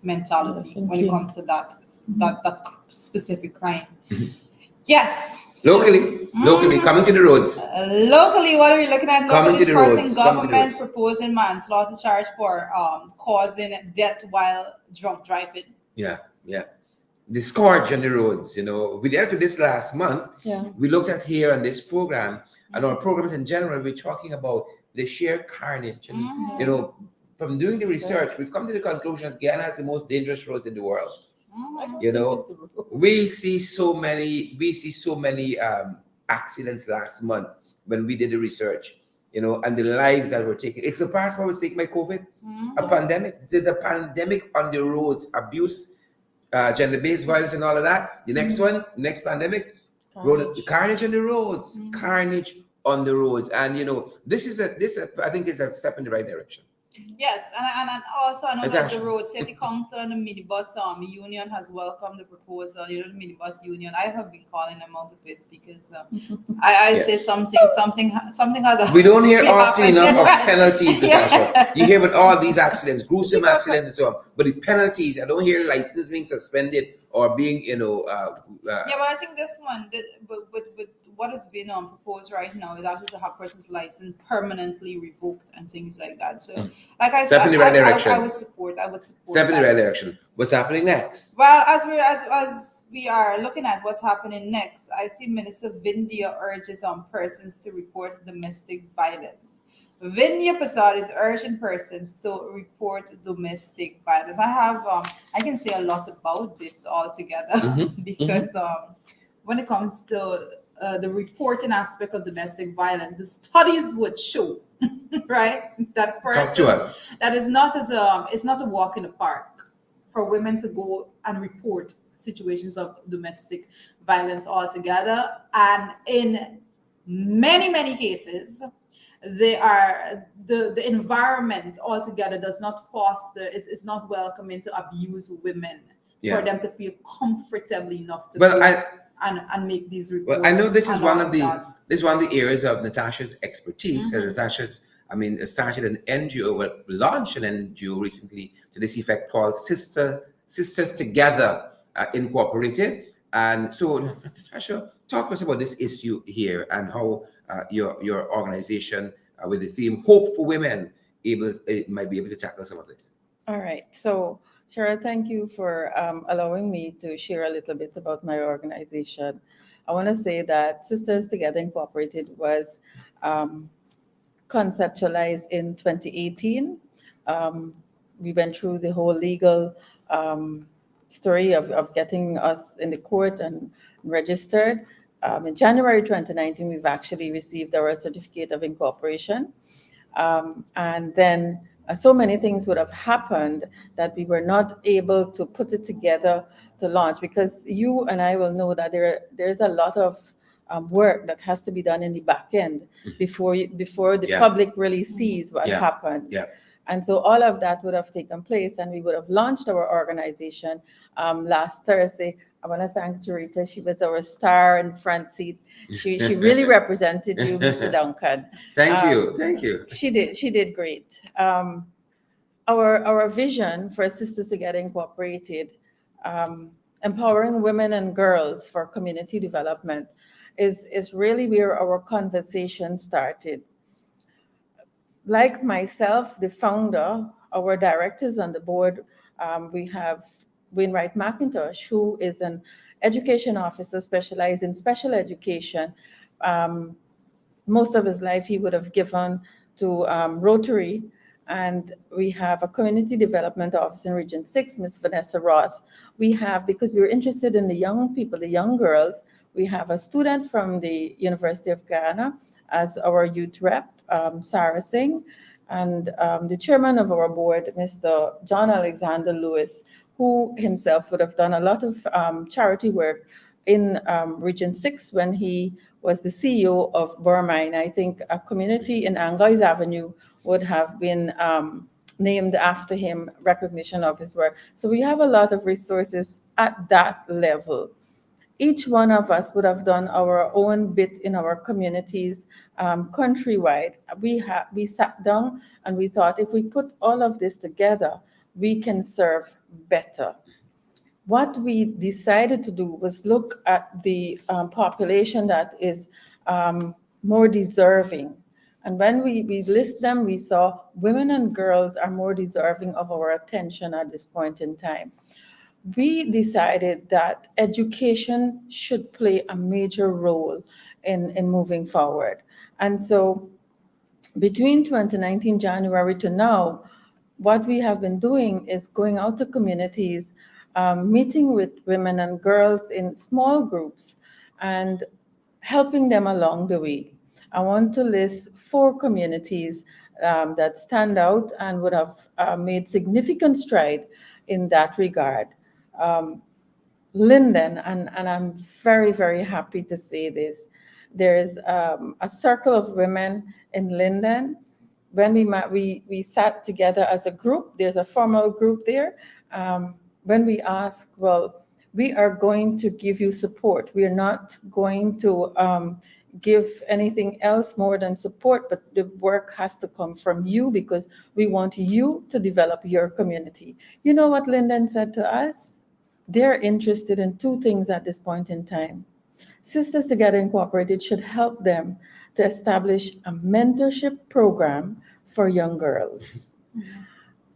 mentality when it comes to that specific crime. Yes. Locally, coming to the roads. Locally, what are we looking at? Coming to the roads. Government proposing manslaughter charge for causing death while drunk driving. Yeah. The scourge on the roads. We dealt with this last month. Yeah. We looked at here on this program, and our programs in general, we're talking about the sheer carnage. And, from doing the research, we've come to the conclusion that Guyana has the most dangerous roads in the world. We see so many accidents last month when we did the research, and the lives that were taken. It surpassed what was taken by COVID, a pandemic. There's a pandemic on the roads, abuse, gender-based violence, and all of that. The next pandemic, carnage on the roads, carnage on the roads, and this I think is a step in the right direction. Yes, and also I know that the road safety council and the minibus union has welcomed the proposal. The minibus union, I have been calling them out of it because I say something has. We don't hear often enough of penalties, Natasha. You hear about all these accidents, gruesome accidents and so on, but the penalties, I don't hear license being suspended or being, Yeah, but I think this one, with what is being proposed right now, is actually to have person's license permanently revoked and things like that. So, like I said, I would support. Step in the right direction. What's happening next? Well, as we are looking at what's happening next, I see Minister Vindhya urges persons to report domestic violence. Vindhya Prasad is urging persons to report domestic violence. I can say a lot about this altogether because when it comes to the reporting aspect of domestic violence, the studies would show, right, that Talk to us. That is it's not a walk in the park for women to go and report situations of domestic violence altogether, and in many cases, the environment altogether does not foster, it's not welcoming to abuse women for them to feel comfortably enough to and make these reports. Well, I know this is one of the areas of Natasha's expertise. And Natasha's started an NGO, launched an NGO recently to this effect called Sisters Together Incorporated. And so, Natasha, talk to us about this issue here and how your organization, with the theme "Hope for Women," might be able to tackle some of this. All right. So, Shara, thank you for allowing me to share a little bit about my organization. I want to say that Sisters Together Incorporated was conceptualized in 2018. We went through the whole legal story of getting us in the court and registered. In January 2019, we've actually received our certificate of incorporation. And then so many things would have happened that we were not able to put it together to launch, because you and I will know that there's a lot of work that has to be done in the back end before the public really sees what happens. Yeah. And so all of that would have taken place, and we would have launched our organization last Thursday. I want to thank Jorita. She was our star in front seat. She really represented you, Mr. Duncan. Thank you. She did great. Our vision for Sisters Together Incorporated, empowering women and girls for community development, is really where our conversation started. Like myself, the founder, our directors on the board, we have Wainwright McIntosh, who is an education officer specialized in special education. Most of his life he would have given to Rotary. And we have a community development officer in Region 6, Ms. Vanessa Ross. We have, because we're interested in the young people, the young girls, we have a student from the University of Ghana as our youth rep, Sarah Singh, and the chairman of our board, Mr. John Alexander Lewis, who himself would have done a lot of charity work in Region 6 when he was the CEO of Burmine. I think a community in Angois Avenue would have been named after him, recognition of his work. So we have a lot of resources at that level. Each one of us would have done our own bit in our communities countrywide. We sat down and we thought, if we put all of this together, we can serve better. What we decided to do was look at the population that is more deserving. And when we list them, we saw women and girls are more deserving of our attention at this point in time. We decided that education should play a major role in moving forward. And so between 2019 January to now, what we have been doing is going out to communities, meeting with women and girls in small groups and helping them along the way. I want to list 4 communities that stand out and would have made significant stride in that regard. Linden, and I'm very, very happy to say this, there's a circle of women in Linden. When we met, we sat together as a group. There's a formal group there. When we asked, well, we are going to give you support. We are not going to give anything else more than support, but the work has to come from you because we want you to develop your community. You know what Linden said to us? They're interested in 2 things at this point in time. Sisters Together Incorporated should help them to establish a mentorship program for young girls.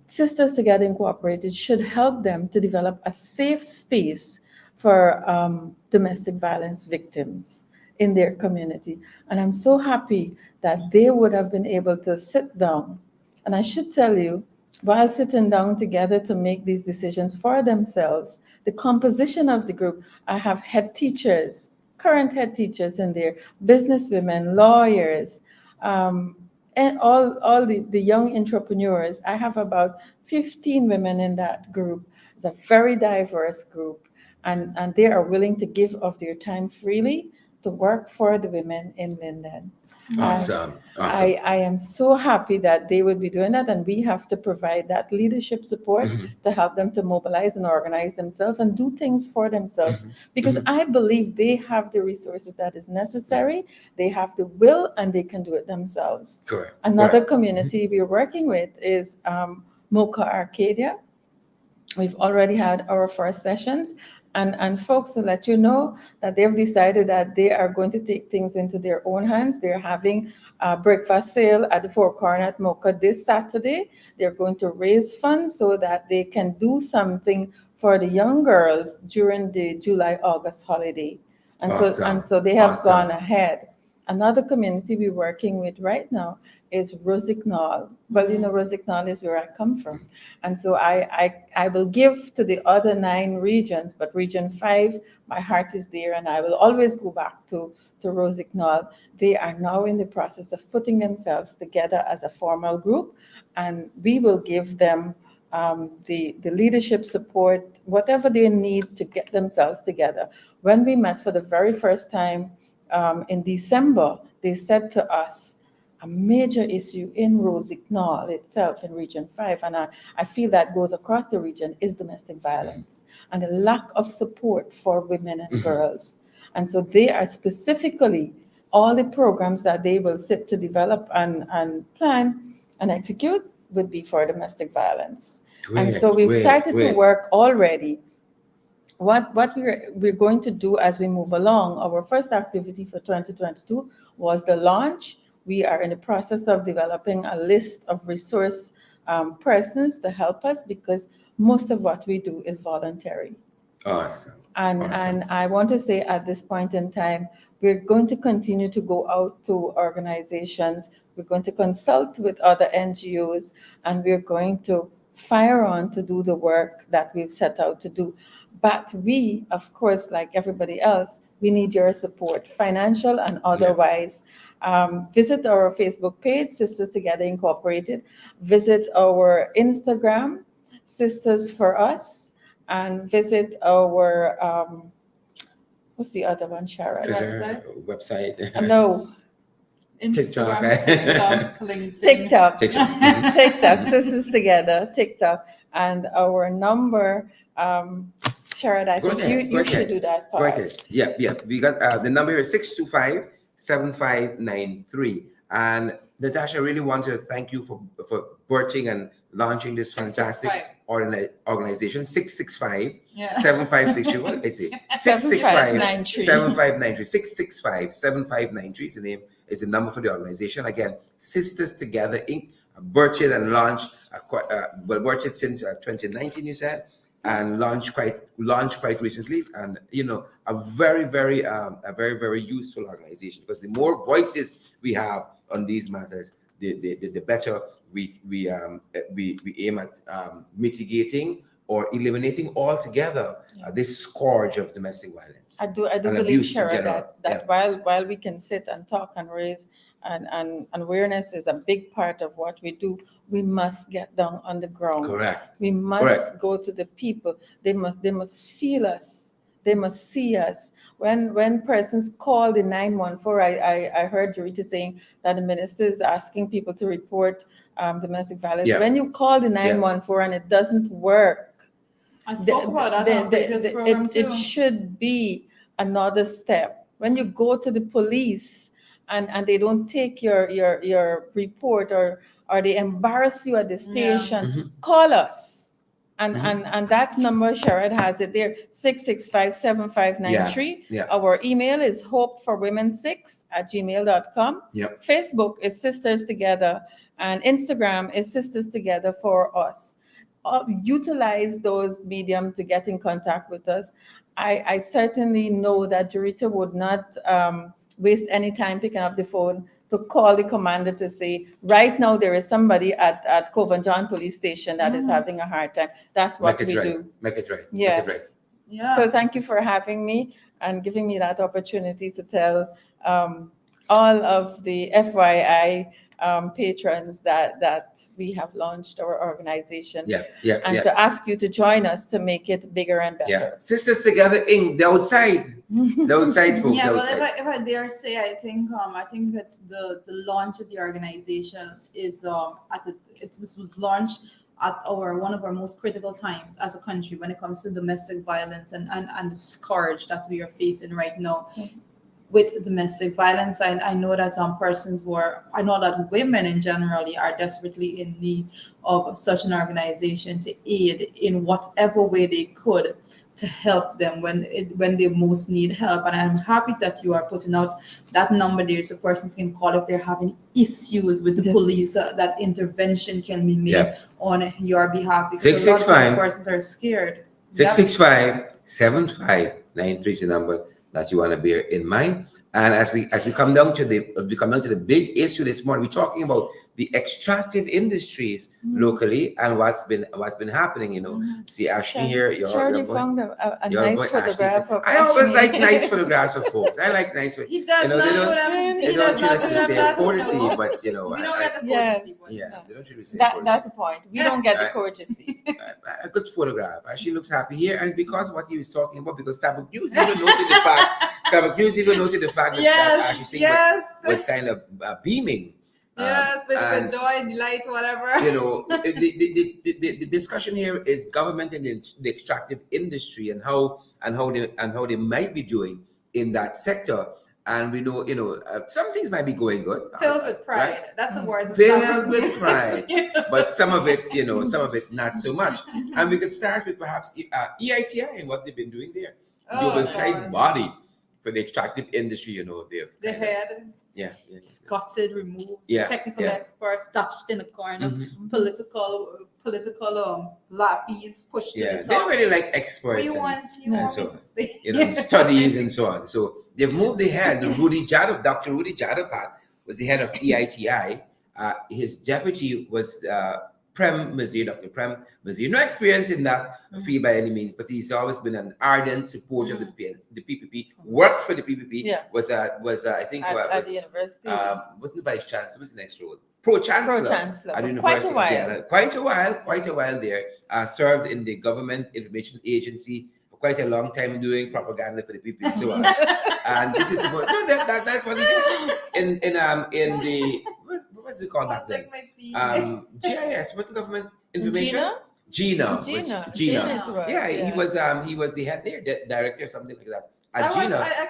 Sisters Together Incorporated should help them to develop a safe space for domestic violence victims in their community. And I'm so happy that they would have been able to sit down. And I should tell you, while sitting down together to make these decisions for themselves, the composition of the group, I have head teachers, current head teachers in there, businesswomen, lawyers, and all the young entrepreneurs. I have about 15 women in that group. It's a very diverse group, and they are willing to give of their time freely to work for the women in Linden. Awesome. I am so happy that they would be doing that, and we have to provide that leadership support to help them to mobilize and organize themselves and do things for themselves, because I believe they have the resources that is necessary, they have the will, and they can do it themselves. Correct. Another community we're working with is Mocha Arcadia. We've already had our first sessions. And folks, to let you know that they've decided that they are going to take things into their own hands. They're having a breakfast sale at the Four Corners at Mocha this Saturday. They're going to raise funds so that they can do something for the young girls during the July-August holiday. And so they have gone ahead. Another community we're working with right now is Rosignol. Well, Rosignol is where I come from. And so I will give to the other 9 regions, but Region 5, my heart is there, and I will always go back to Rosignol. They are now in the process of putting themselves together as a formal group, and we will give them the leadership support, whatever they need to get themselves together. When we met for the very first time in December, they said to us, a major issue in Rosignol itself in Region 5, and I feel that goes across the region, is domestic violence and a lack of support for women and girls. And so they are specifically, all the programs that they will sit to develop and plan and execute would be for domestic violence. And so we've started to work already. What we're going to do as we move along, our first activity for 2022 was the launch. We are in the process of developing a list of resource persons to help us, because most of what we do is voluntary. Awesome. And I want to say at this point in time, we're going to continue to go out to organizations. We're going to consult with other NGOs, and we're going to fire on to do the work that we've set out to do. But we, of course, like everybody else, we need your support, financial and otherwise. Visit our Facebook page, Sisters Together Incorporated. Visit our Instagram, Sisters for Us, and visit our, what's the other one, Sharon? Website. No. Instagram, TikTok, LinkedIn. TikTok, Sisters Together, TikTok. And our number, Sharad, I think you should do that part. Right. Yeah. We got the number here is 625-7593. And Natasha, I really want to thank you for birthing and launching this fantastic organization. 665-7563. What did I say? 665-7593. 665-7593 is the name, is the number for the organization. Again, Sisters Together Inc. Birthed and launched, birthed since 2019, you said, and launched quite recently, and a very useful organization, because the more voices we have on these matters, the better we aim at mitigating or eliminating altogether this scourge of domestic violence. I do believe, Sharon, that while we can sit and talk and raise and awareness is a big part of what we do, we must get down on the ground. Correct. We must go to the people. They must feel us. They must see us. When persons call the 914, I heard Dorita saying that the minister is asking people to report domestic violence. When you call the 914 and it doesn't work, I spoke about that on previous program too. It should be another step. When you go to the police and they don't take your report, or they embarrass you at the station, call us. And that number, Sharad has it there, 665-7593. Our email is hopeforwomen6@gmail.com. Facebook is Sisters Together, and Instagram is Sisters Together for Us. Utilize those mediums to get in contact with us. I certainly know that Dorita would not waste any time picking up the phone to call the commander to say, right now there is somebody at Coven John Police Station that is having a hard time. That's what we do. Make it right. Yes. Make it right. Yeah. So thank you for having me and giving me that opportunity to tell all of the FYI patrons that we have launched our organization. To ask you to join us to make it bigger and better. Sisters Together Inc. The outside folks. Yeah, well, if I dare say, I think that's the launch of the organization is it was launched at one of our most critical times as a country when it comes to domestic violence and the scourge that we are facing right now. With domestic violence, I know that I know that women in generally are desperately in need of such an organization to aid in whatever way they could to help them when they most need help. And I'm happy that you are putting out that number there so persons can call if they're having issues with the police, that intervention can be made on your behalf, because a lot of those persons are scared. 665-7593 is the number. that you want to bear in mind. And as we come down to the big issue this morning, we're talking about the extractive industries locally and what's been happening. See Ashley here. Shirley found a nice photograph of I always Ashley. like nice photographs of folks. I like nice. He does not they do don't, them. they He don't does treat not us do with the them. same That's courtesy, no. but We don't get the Yes. courtesy. But they don't treat the same That's courtesy. the point. We don't get the Right. courtesy. A good photograph. She looks happy here, and it's because of what he was talking about. Because Starbuck News even noted the fact. Starbuck News even noted the fact that Ashley Singh was kind of beaming. Yes, with joy, delight, whatever. The discussion here is government and the extractive industry and how they might be doing in that sector. And we know, some things might be going good. Filled with pride. Right? That's the word. Filled with pride. But some of it not so much. And we could start with perhaps EITI and what they've been doing there. The oversight body for the extractive industry, The head. Yeah. Gutted, removed. Yeah, Technical yeah. experts touched in a corner. Mhm. Political lappies pushed to the They're top. really like experts. What you want me so, to say? Studies and so on. So they've moved the head. Dr. Rudy Jadapat was the head of EITI. His deputy was Dr. Prem Mazir. No experience in that field by any means, but he's always been an ardent supporter of the PPP. Worked for the PPP. Yeah. Was I think at the university. wasn't the vice chancellor? Was the next role? Pro-chancellor at the university. Quite a while there. Served in the Government Information Agency for quite a long time, doing propaganda for the people and so on. And this is about that's what he did in the what's it called back then? GIS. What's the Government Information? GINA. Yeah, he was the head there, the director, something like that. I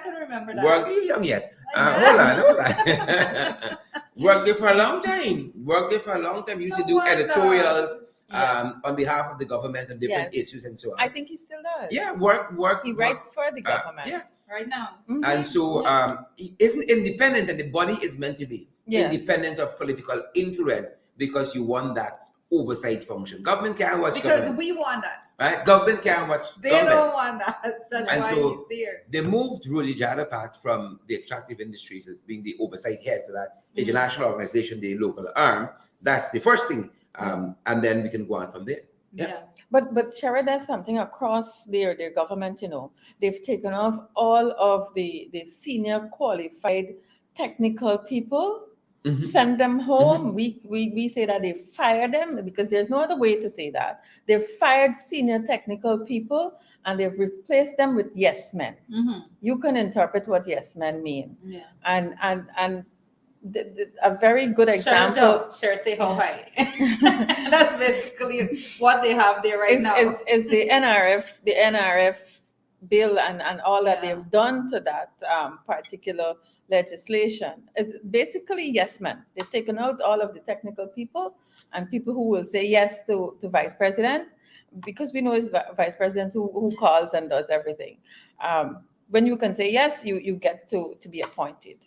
can remember that. Worked young yet. Hold on. Worked there for a long time. Used to do editorials on behalf of the government and different issues and so on. I think he still does. Yeah, work. He writes for the government. Right now. Mhm. And so he isn't independent, and the body is meant to be independent of political influence because you want that oversight function. Government can't watch because government. we want that. Right? Government can't watch They government. don't want that. That's And why so he's there. They moved Rudy Jadapat from the extractive industries as being the oversight head for that international organization, the local arm. That's the first thing. And then we can go on from there. Yeah. But Shara, there's something across their government, they've taken off all of the senior qualified technical people, send them home. We say that they fired them because there's no other way to say that. They've fired senior technical people and they've replaced them with yes men. You can interpret what yes men mean. Yeah. And a very good example. Sure, say how high. That's basically what they have there right now. Is the NRF bill and all that they've done to that particular legislation. It's basically yes men. They've taken out all of the technical people and people who will say yes to vice president, because we know it's vice president who calls and does everything. When you can say yes, you get to be appointed.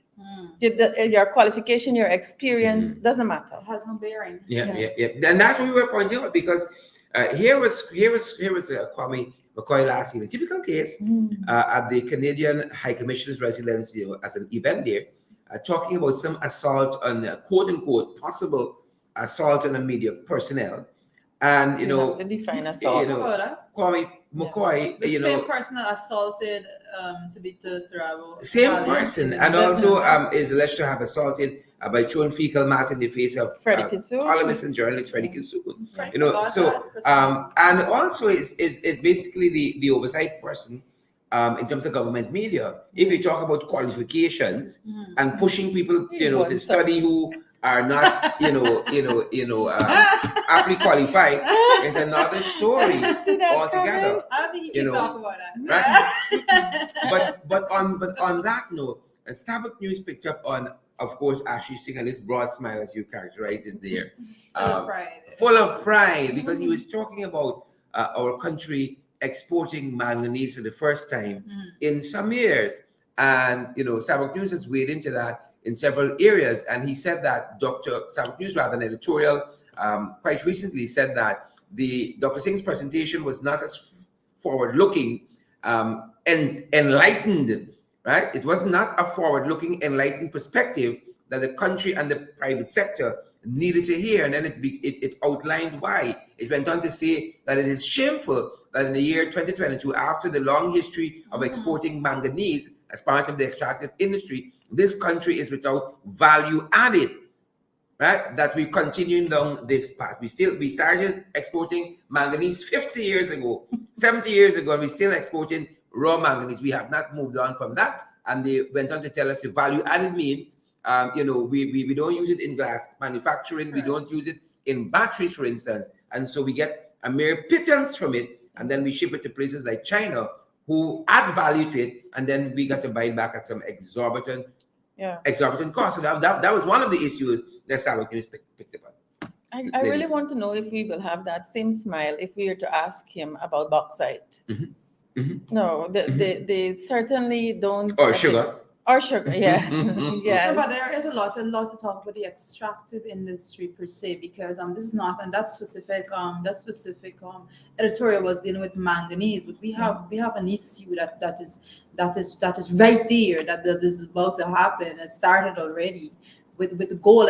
Your qualification, your experience doesn't matter. It has no bearing. Yeah. And that's what we were pointing out, because here was Kwame McCoy last evening. Typical case at the Canadian High Commissioner's residence at an event there, talking about some assault on quote unquote possible assault on a media personnel. And you have to define assault. Kwame McCoy, the same person that assaulted Tabitha Sarabo. Same person, and also is alleged to have assaulted by throwing fecal matter in the face of columnist and journalist Freddie Kissoon. And also is basically the oversight person in terms of government media. If you talk about qualifications and pushing people, to study who are not, aptly qualified, is another story altogether. How do you talk about that? Right? but on that note, Starbuck News picked up on, of course, Ashley Singh and this broad smile, as you characterize it there, full of pride, because he was talking about our country exporting manganese for the first time in some years, and Starbuck News has weighed into that in several areas, and he said that Starbuck News, rather an editorial, quite recently said that Dr. Singh's presentation was not as forward-looking and enlightened right? It was not a forward-looking, enlightened perspective that the country and the private sector needed to hear. And then it outlined why. It went on to say that it is shameful that in the year 2022, after the long history of exporting manganese as part of the extractive industry, this country is without value added, right? That we continue down this path. We started exporting manganese 50 years ago, 70 years ago, and we're still exporting raw manganese. We have not moved on from that. And they went on to tell us the value added means, we don't use it in glass manufacturing. Correct. We don't use it in batteries, for instance. And so we get a mere pittance from it. And then we ship it to places like China who add value to it. And then we got to buy it back at some exorbitant cost. So that was one of the issues that Sarah picked up on. I really want to know if we will have that same smile if we were to ask him about bauxite. Mm-hmm. Mm-hmm. No, they certainly don't. Or sugar. Or sugar, yes. Yes. No, but there is a lot to talk about the extractive industry per se, because this is not, and that specific editorial was dealing with manganese, but we have an issue that is right there, that is about to happen. It started already with gold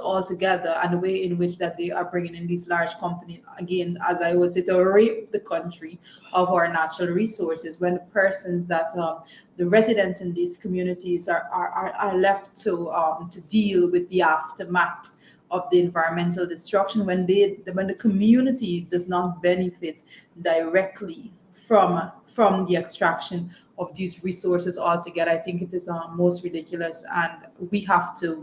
altogether, and the way in which that they are bringing in these large companies, again, as I would say, to rape the country of our natural resources, when the persons that the residents in these communities are left to deal with the aftermath of the environmental destruction, when the community does not benefit directly from the extraction of these resources altogether. I think it is most ridiculous, and we have to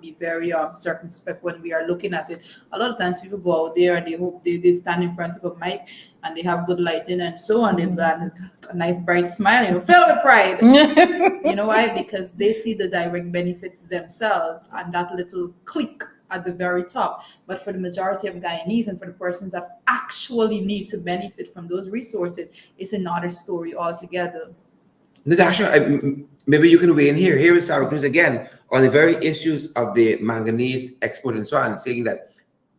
be very circumspect when we are looking at it. A lot of times people go out there and they hope they stand in front of a mic and they have good lighting and so on. They've got a nice bright smile, filled with pride. You know why? Because they see the direct benefits themselves and that little clique at the very top. But for the majority of Guyanese and for the persons that actually need to benefit from those resources, it's another story altogether. Natasha, maybe you can weigh in here. Here is Sarah Cruz again on the very issues of the manganese export and so on, saying that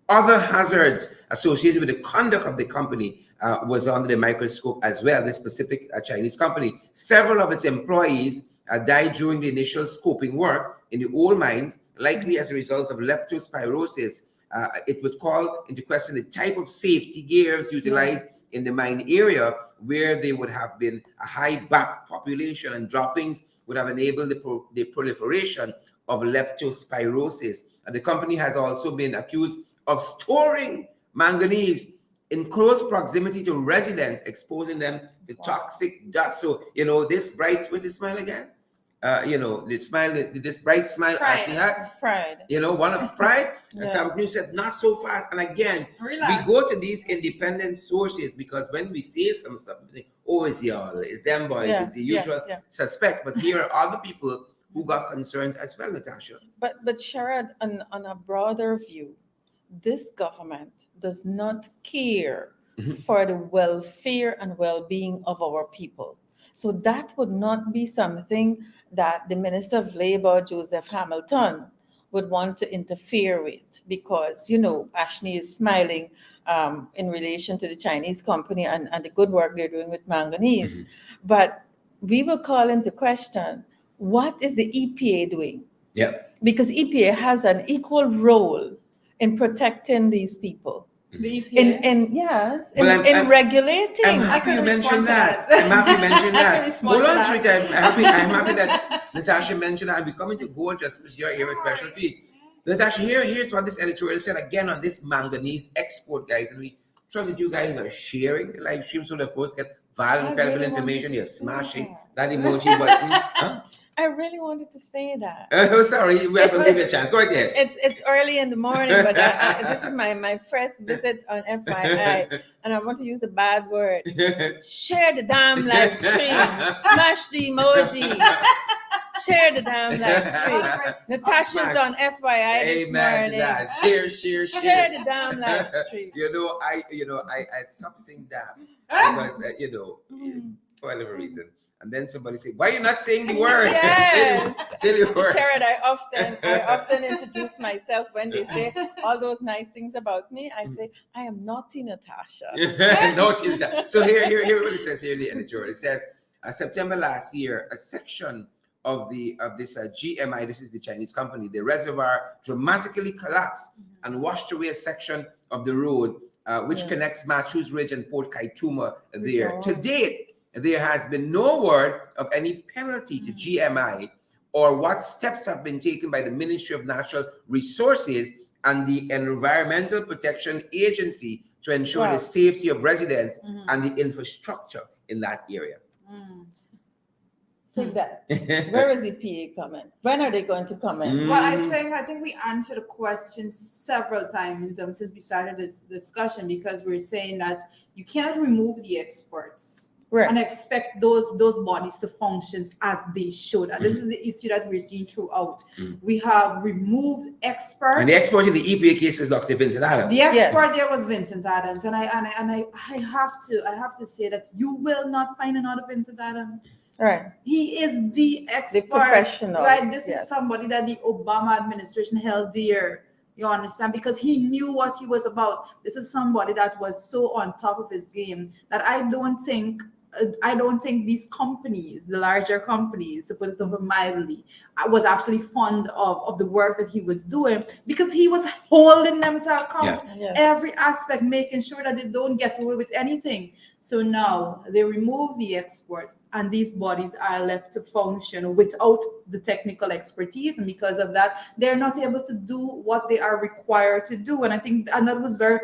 other hazards associated with the conduct of the company was under the microscope as well. This specific Chinese company, several of its employees died during the initial scoping work in the old mines, likely as a result of leptospirosis. It would call into question the type of safety gears utilized in the mine area, where there would have been a high bat population, and droppings would have enabled the proliferation of leptospirosis. And the company has also been accused of storing manganese in close proximity to residents, exposing them to toxic dust. So, this bright, what's the smile again? The smile, this bright smile Ashley had. Pride. One of pride. Yes. And some said, not so fast. And again, Relax. we go to these independent sources because when we see some stuff, we think, oh, it's y'all, it's them boys, it's the usual suspects. But here are other people who got concerns as well, Natasha. But Sharad, on a broader view, this government does not care for the welfare and well-being of our people. So that would not be something that the Minister of Labor, Joseph Hamilton, would want to interfere with, because, Ashley is smiling in relation to the Chinese company and the good work they're doing with manganese. But we will call into question, what is the EPA doing? Yeah. Because EPA has an equal role in protecting these people. The EPA. In regulating. I'm happy you mentioned that. I'm happy you mentioned that. Hold on to it. I'm happy that Natasha mentioned that. I'll be coming to gold just with your area specialty. Natasha, here's what this editorial said again on this manganese export, guys. And we trust that you guys are sharing the live stream so that folks get vital, incredible information. You're smashing that emoji button. Huh? I really wanted to say that. Oh, sorry, we have to give you a chance. Go ahead. It's early in the morning, but this is my first visit on FYI, and I want to use the bad word. Share the damn live stream. Smash the emoji. Share the damn live stream. Natasha's on FYI this morning. Share. Share the damn live stream. I stopped saying damn because for whatever reason. And then somebody said, "Why are you not saying the word?" Yes. say the word. Sharon, I often introduce myself when they say all those nice things about me. I say, I am naughty Natasha. Naughty Natasha. So here what it says here in the editorial. It says, September last year, a section of this GMI, this is the Chinese company, the reservoir dramatically collapsed and washed away a section of the road which connects Matthews Ridge and Port Kaituma there. To date, there has been no word of any penalty to GMI or what steps have been taken by the Ministry of Natural Resources and the Environmental Protection Agency to ensure the safety of residents and the infrastructure in that area. Take that. Where is the PA comment? When are they going to comment? Well, I think we answered the question several times since we started this discussion, because we're saying that you cannot remove the experts and expect those bodies to function as they should. And this is the issue that we're seeing throughout. We have removed experts. And the expert in the EPA case was Dr. Vincent Adams. The expert there was Vincent Adams, and I have to say that you will not find another Vincent Adams. Right. He is the expert. The professional. Right. This is somebody that the Obama administration held dear. You understand? Because he knew what he was about. This is somebody that was so on top of his game that I don't think these companies, the larger companies, to put it over mildly, was actually fond of the work that he was doing, because he was holding them to account every aspect, making sure that they don't get away with anything. So now they remove the experts and these bodies are left to function without the technical expertise. And because of that, they're not able to do what they are required to do. And I think, and that was very,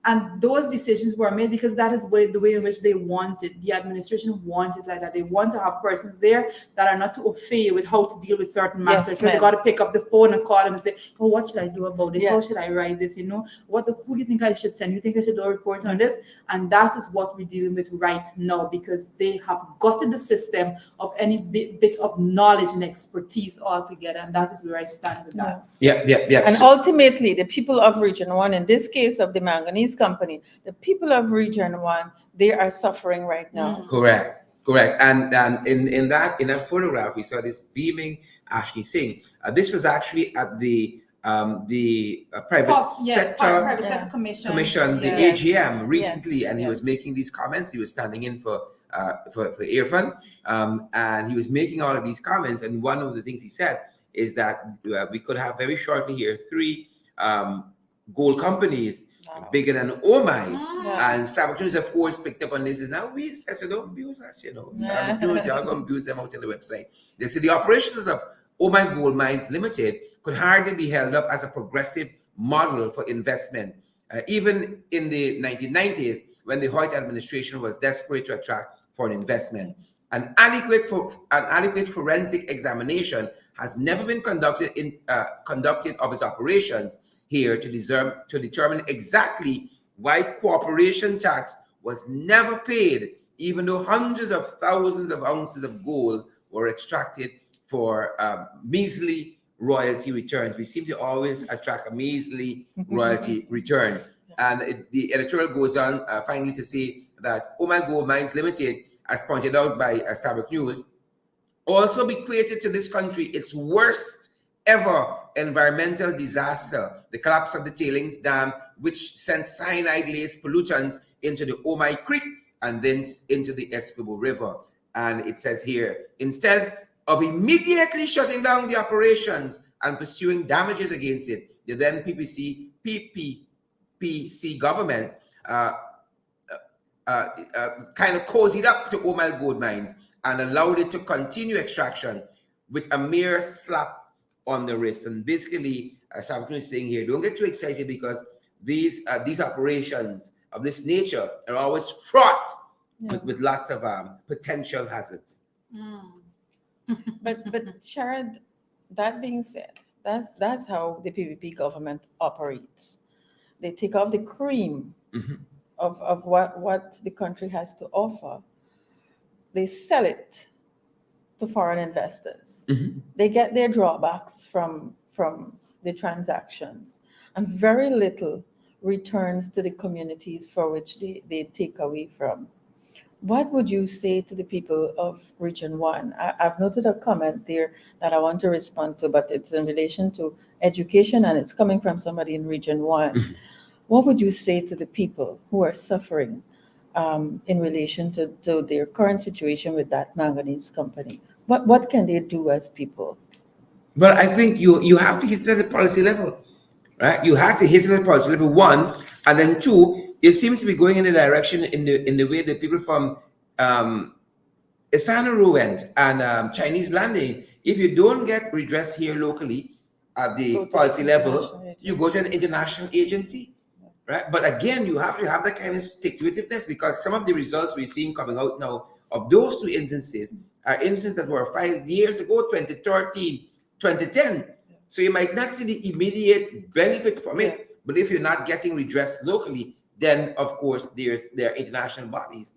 and those decisions were made because that is the way in which they wanted, the administration wanted like that. They want to have persons there that are not too au fait with how to deal with certain matters. So they got to pick up the phone and call them and say, oh, what should I do about this? How should I write this? You know, who do you think I should send? You think I should do a report on this? And that is what we're dealing with right now, because they have gutted the system of any bit of knowledge and expertise altogether. And that is where I stand with that. And ultimately, the people of Region 1, in this case of the manganese company, the people of Region 1, they are suffering right now. Correct. And in that photograph, we saw this beaming Ashley Singh. This was actually at the private sector commission, the AGM recently, and he was making these comments. He was standing in for Irfan, and he was making all of these comments. And one of the things he said is that we could have very shortly here 3 gold companies bigger than OMI. And Sabbath of course, picked up on this. Is now we say, so don't abuse us, you know. Sabbath you're going to abuse them out on the website. They say the operations of OMI Gold Mines Limited could hardly be held up as a progressive model for investment. Even in the 1990s, when the Hoyt administration was desperate to attract foreign investment. An adequate forensic examination has never been conducted of its operations here to determine exactly why corporation tax was never paid, even though hundreds of thousands of ounces of gold were extracted for measly royalty returns. We seem to always attract a measly royalty return. And the editorial goes on finally to say that OMI Gold Mines Limited, as pointed out by Starbuck News, also bequeathed to this country its worst ever environmental disaster, the collapse of the tailings dam, which sent cyanide-laced pollutants into the Omai Creek and then into the Essequibo River. And it says here, instead of immediately shutting down the operations and pursuing damages against it, the then PPC government kind of cozied up to Omai Gold Mines and allowed it to continue extraction with a mere slap on the wrist. And basically, as I'm saying here, don't get too excited, because these operations of this nature are always fraught with lots of potential hazards. But Sharad, that being said, that's how the PPP government operates. They take off the cream of what the country has to offer. They sell it to foreign investors. They get their drawbacks from the transactions, and very little returns to the communities for which they take away from. What would you say to the people of Region 1? I've noted a comment there that I want to respond to, but it's in relation to education, and it's coming from somebody in Region 1. What would you say to the people who are suffering in relation to their current situation with that manganese company. What can they do as people? Well, I think you have to hit it at the policy level, right? You have to hit it at the policy level, one, and then two, it seems to be going in the direction in the way that people from Isanaru went and Chinese landing. If you don't get redress here locally at the policy level, you go to an international agency, right? But again, you have to have that kind of stick-to-itiveness, because some of the results we're seeing coming out now of those two instances are instances that were 5 years ago, 2013, 2010. So you might not see the immediate benefit from it, but if you're not getting redress locally, then of course there are international bodies.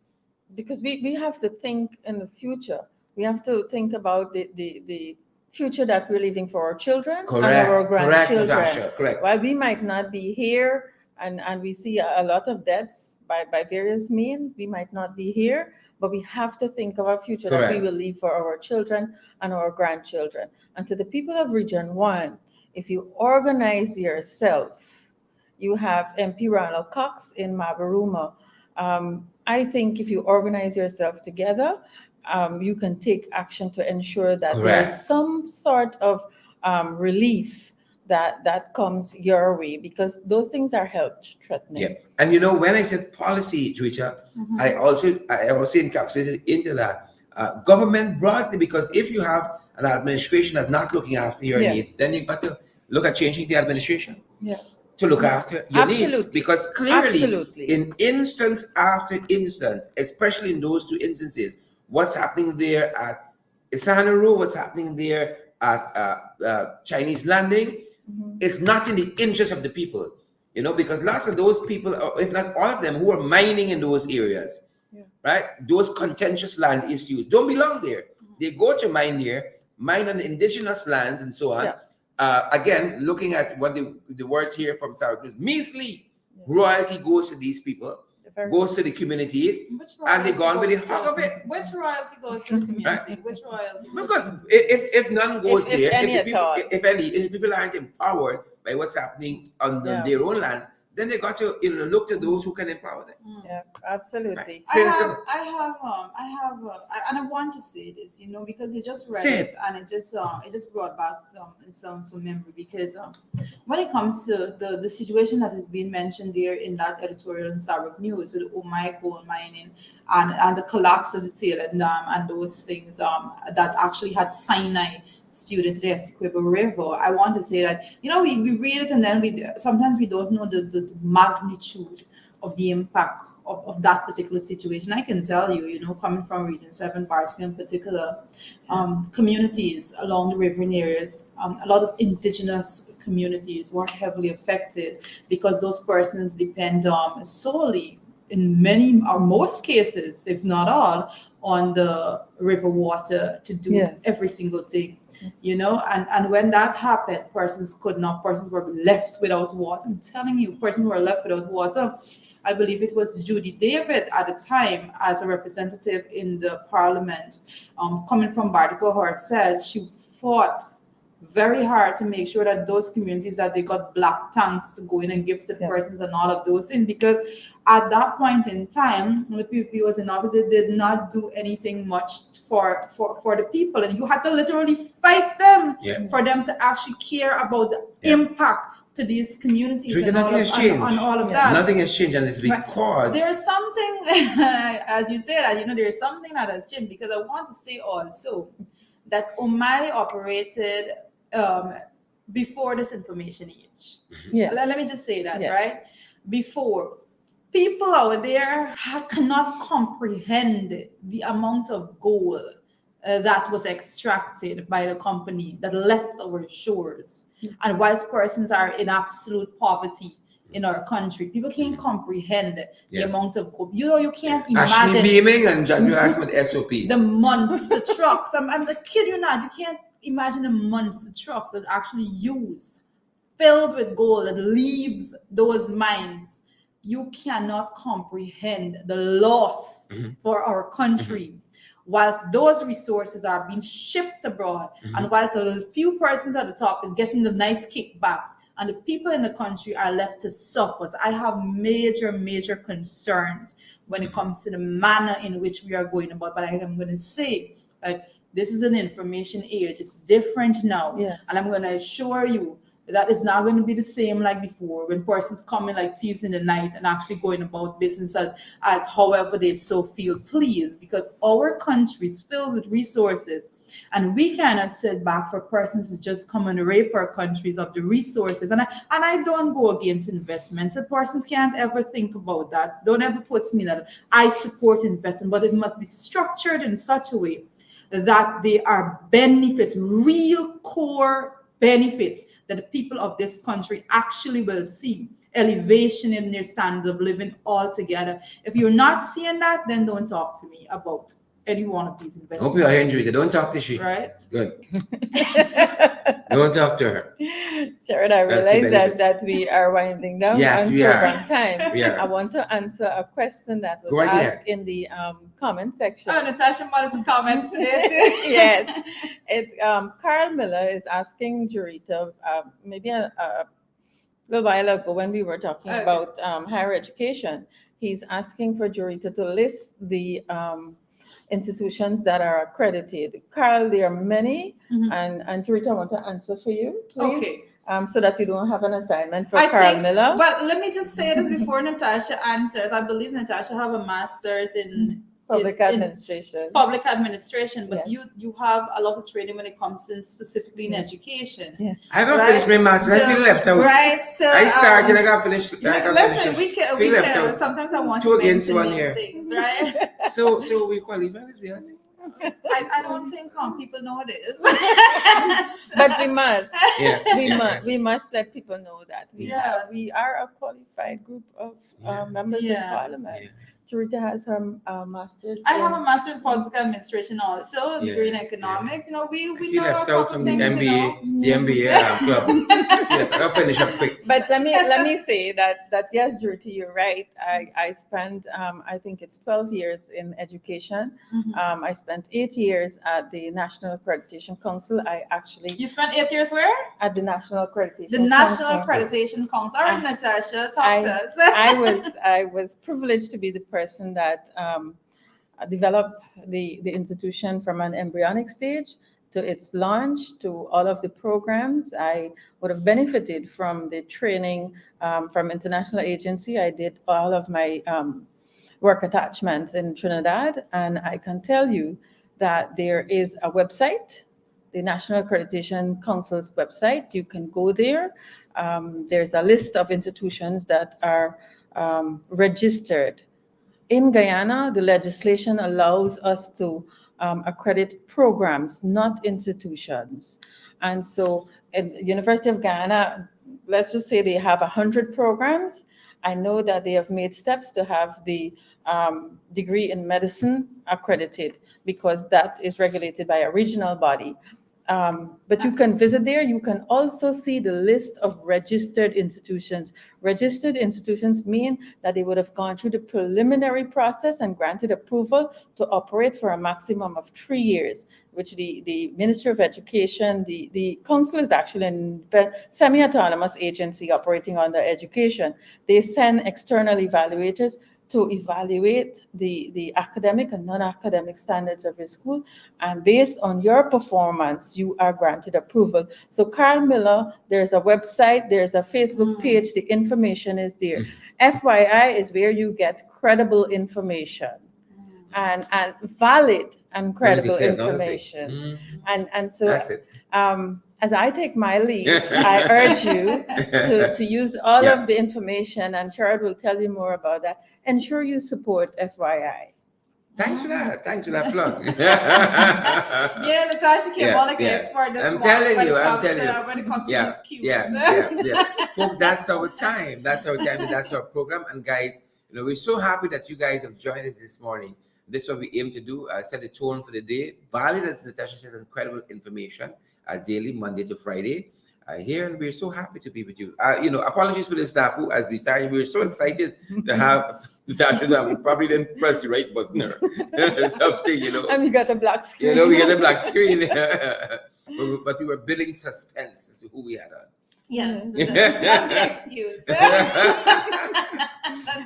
Because we have to think in the future. We have to think about the future that we're leaving for our children and our grandchildren. Natasha, correct. While we might not be here and we see a lot of deaths by various means, we might not be here, but we have to think of our future that we will leave for our children and our grandchildren. And to the people of Region 1, if you organize yourself, you have MP Ronald Cox in Mabaruma. I think if you organize yourself together, you can take action to ensure that there's some sort of relief that comes your way, because those things are health threatening. Yeah, and when I said policy, Juicha, I also encapsulated into that government broadly, because if you have an administration that's not looking after your needs, then you've got to look at changing the administration. To look after your needs, because clearly in instance after instance, especially in those two instances, what's happening there at Isanaru, what's happening there at Chinese landing, it's not in the interest of the people, because lots of those people, if not all of them, who are mining in those areas, right? Those contentious land issues don't belong there. They go to mine there, mine on indigenous lands and so on. Again, looking at what the words here from Syracuse, measly royalty goes to these people, goes to the communities, and they gone with the hug of it. Which royalty goes to the community? Which royalty? Because if none goes there, if the people aren't empowered by what's happening on their own lands, then they got to look to those who can empower them. Yeah, absolutely. I have, and I want to say this, because you just read it, and it just brought back some memory, because when it comes to the situation that is being mentioned there in that editorial in Sarawak News with Omai coal mining and the collapse of the Taylor Dam and those things that actually had cyanide spewed into the Essequibo River, I want to say that we read it, and then sometimes we don't know the magnitude of the impact of that particular situation. I can tell you, coming from Region 7, Bartik in particular, communities along the riverine areas, a lot of indigenous communities were heavily affected, because those persons depend solely, in many or most cases, if not all, on the river water to do every single thing. And when that happened, persons were left without water. I'm telling you, persons were left without water. I believe it was Judy David at the time, as a representative in the parliament, coming from Bartik, said she fought very hard to make sure that those communities, that they got black tanks to go in and give to the persons and all of those things, because at that point in time, when the PPP was in office, they did not do anything much for the people, and you had to literally fight them for them to actually care about the impact to these communities and all of that. Nothing has changed, and it's because there's something, as you said, there's something that has changed, because I want to say also that Omai operated before this information age. Let me just say that, right? Before, people out there cannot comprehend the amount of gold that was extracted by the company that left our shores. And whilst persons are in absolute poverty in our country, people can't comprehend the amount of gold. You can't imagine. Ashley Beaming and John Harassment SOPs. The monster trucks. I'm the kid you not. You can't imagine the monster trucks that actually use filled with gold that leaves those mines. You cannot comprehend the loss for our country. Whilst those resources are being shipped abroad, and whilst a few persons at the top is getting the nice kickbacks, and the people in the country are left to suffer. So I have major concerns when it comes to the manner in which we are going about. But I am going to say, like, this is an information age. It's different now. Yes. And I'm going to assure you that is not going to be the same like before, when persons come in like thieves in the night and actually going about business as however they so feel pleased, because our country is filled with resources and we cannot sit back for persons to just come and rape our countries of the resources. And I don't go against investments. The persons can't ever think about that. Don't ever put me that I support investment, but it must be structured in such a way that they are benefits, real core benefits that the people of this country actually will see. Elevation in their standard of living altogether. If you're not seeing that, then don't talk to me about any one of these investments. Hope you are hearing Rita. Don't talk to she. Right? Good. Don't talk to her. Sharon, I realize that we are winding down on program time. We are. I want to answer a question that was Go asked in the comment section. Oh, Natasha wanted to comment today too. Yes. Carl Miller is asking Jurita, maybe a little while ago when we were talking about higher education, he's asking for Jurita to list the institutions that are accredited. Carl, there are many, and Jurita, I want to answer for you, please. Okay. So that you don't have an assignment for Carl Miller. But let me just say this before Natasha answers. I believe Natasha have a master's in public administration. Public administration, but Yes. you have a lot of training when it comes to specifically in education. Yes. I got finished my master's. I feel left out. Right. So I started. I got finished. Listen, we can. Sometimes I want Two to against mention one these here. things, right? So we qualify. Yes. I don't think people know it is. But we must. Yeah. We must let people know that we are a qualified group of members of parliament. Yeah. Jurita has her master's. I have a master in political administration also, degree in economics. You know, we She know left a out couple from the things, you know. MBA, the MBA club. I'll finish up quick. But let me say that yes, Jurita, you're right. I spent I think it's 12 years in education. I spent 8 years at the National Accreditation Council. You spent 8 years where? At the National Accreditation The Council. National Accreditation Council. All right, Natasha, talk to us. I was privileged to be the person that developed the institution from an embryonic stage to its launch to all of the programs. I would have benefited from the training from international agency. I did all of my work attachments in Trinidad, and I can tell you that there is a website, the National Accreditation Council's website. You can go there. There's a list of institutions that are registered. In Guyana, the legislation allows us to accredit programs, not institutions. And so at the University of Guyana, let's just say they have 100 programs. I know that they have made steps to have the degree in medicine accredited because that is regulated by a regional body. But you can visit there. You can also see the list of registered institutions. Registered institutions mean that they would have gone through the preliminary process and granted approval to operate for a maximum of 3 years, which the Ministry of Education, the council is actually a semi-autonomous agency operating under education. They send external evaluators to evaluate the academic and non-academic standards of your school. And based on your performance, you are granted approval. So Carl Miller, there's a website, there's a Facebook page, the information is there. FYI is where you get credible information and valid and credible information. And so That's it. as I take my leave, I urge you to use all of the information, and Sherrod will tell you more about that. Ensure you support FYI. Thanks for that. Thanks for that plug. Natasha came on like an expert. I'm telling you. When it comes to these cues. Yeah. Folks, that's our time. That's our time. And that's our program. And guys, we're so happy that you guys have joined us this morning. This is what we aim to do, set the tone for the day. Valid, as Natasha says, incredible information daily, Monday to Friday. Here, and we're so happy to be with you. Apologies for the staff who, as we started, we were so excited to have Natasha that we probably didn't press the right button or something, And we got a black screen. We got a black screen. But we were building suspense as to who we had on. Yes, Mhm. that's the excuse.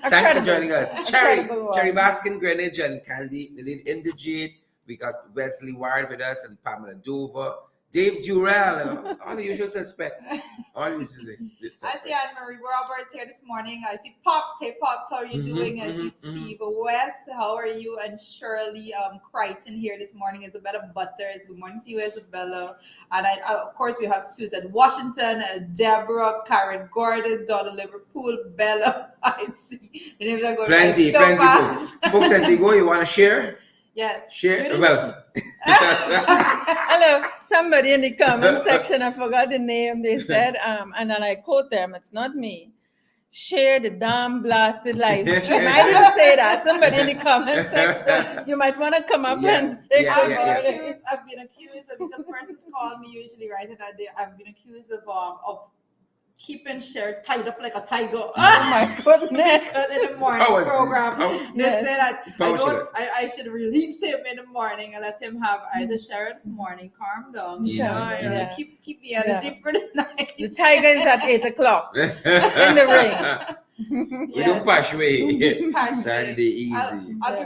Thanks for joining us. Cherry Incredible one. Baskin, Greenwich, and Candy, the lead Indigene. We got Wesley Ward with us and Pamela Dover, Dave Durrell, and all the usual suspects. All the usual I see suspects. Anne-Marie Roberts here this morning. I see Pops. Hey, Pops, how are you doing? I see Steve West. How are you? And Shirley Crichton here this morning. Isabella Butters. Good morning to you, Isabella. And of course, we have Susan Washington, Deborah, Karen Gordon, Donna Liverpool, Bella. I see. The names are going Plenty, so plenty, fast. folks. Folks, as you go, you want to share? Yes. Share? Good. Well, Hello, somebody in the comment section, I forgot the name, they said, and then I quote them, it's not me. Share the damn blasted live stream. I didn't say that. Somebody in the comment section, you might want to come up and say yeah, I've good been yeah. morning. I've been accused of, because persons call me usually right, and I've been accused of keeping Cher tied up like a tiger. Oh my goodness. Because in the morning Power, program, they Yes. said that Power I should release him in the morning and let him have either Cher this morning. Calm down, you know, Yeah. keep the energy for the night. The tiger is at 8 o'clock in the ring. We Yes. don't pass away. Pass Saturday easy. I'll be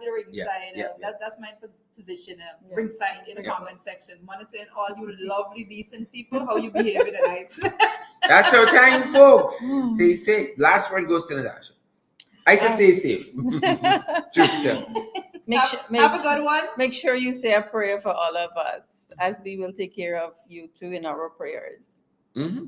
ringside. Yeah. That's my position. Yeah. Ringside in the Yeah. comment section, monitoring all you lovely, decent people how you behave in the night. That's our time, folks. Stay safe. Last word goes to Natasha. I should stay safe. Truth. Have a good one. Make sure you say a prayer for all of us, as we will take care of you too in our prayers. Mm-hmm.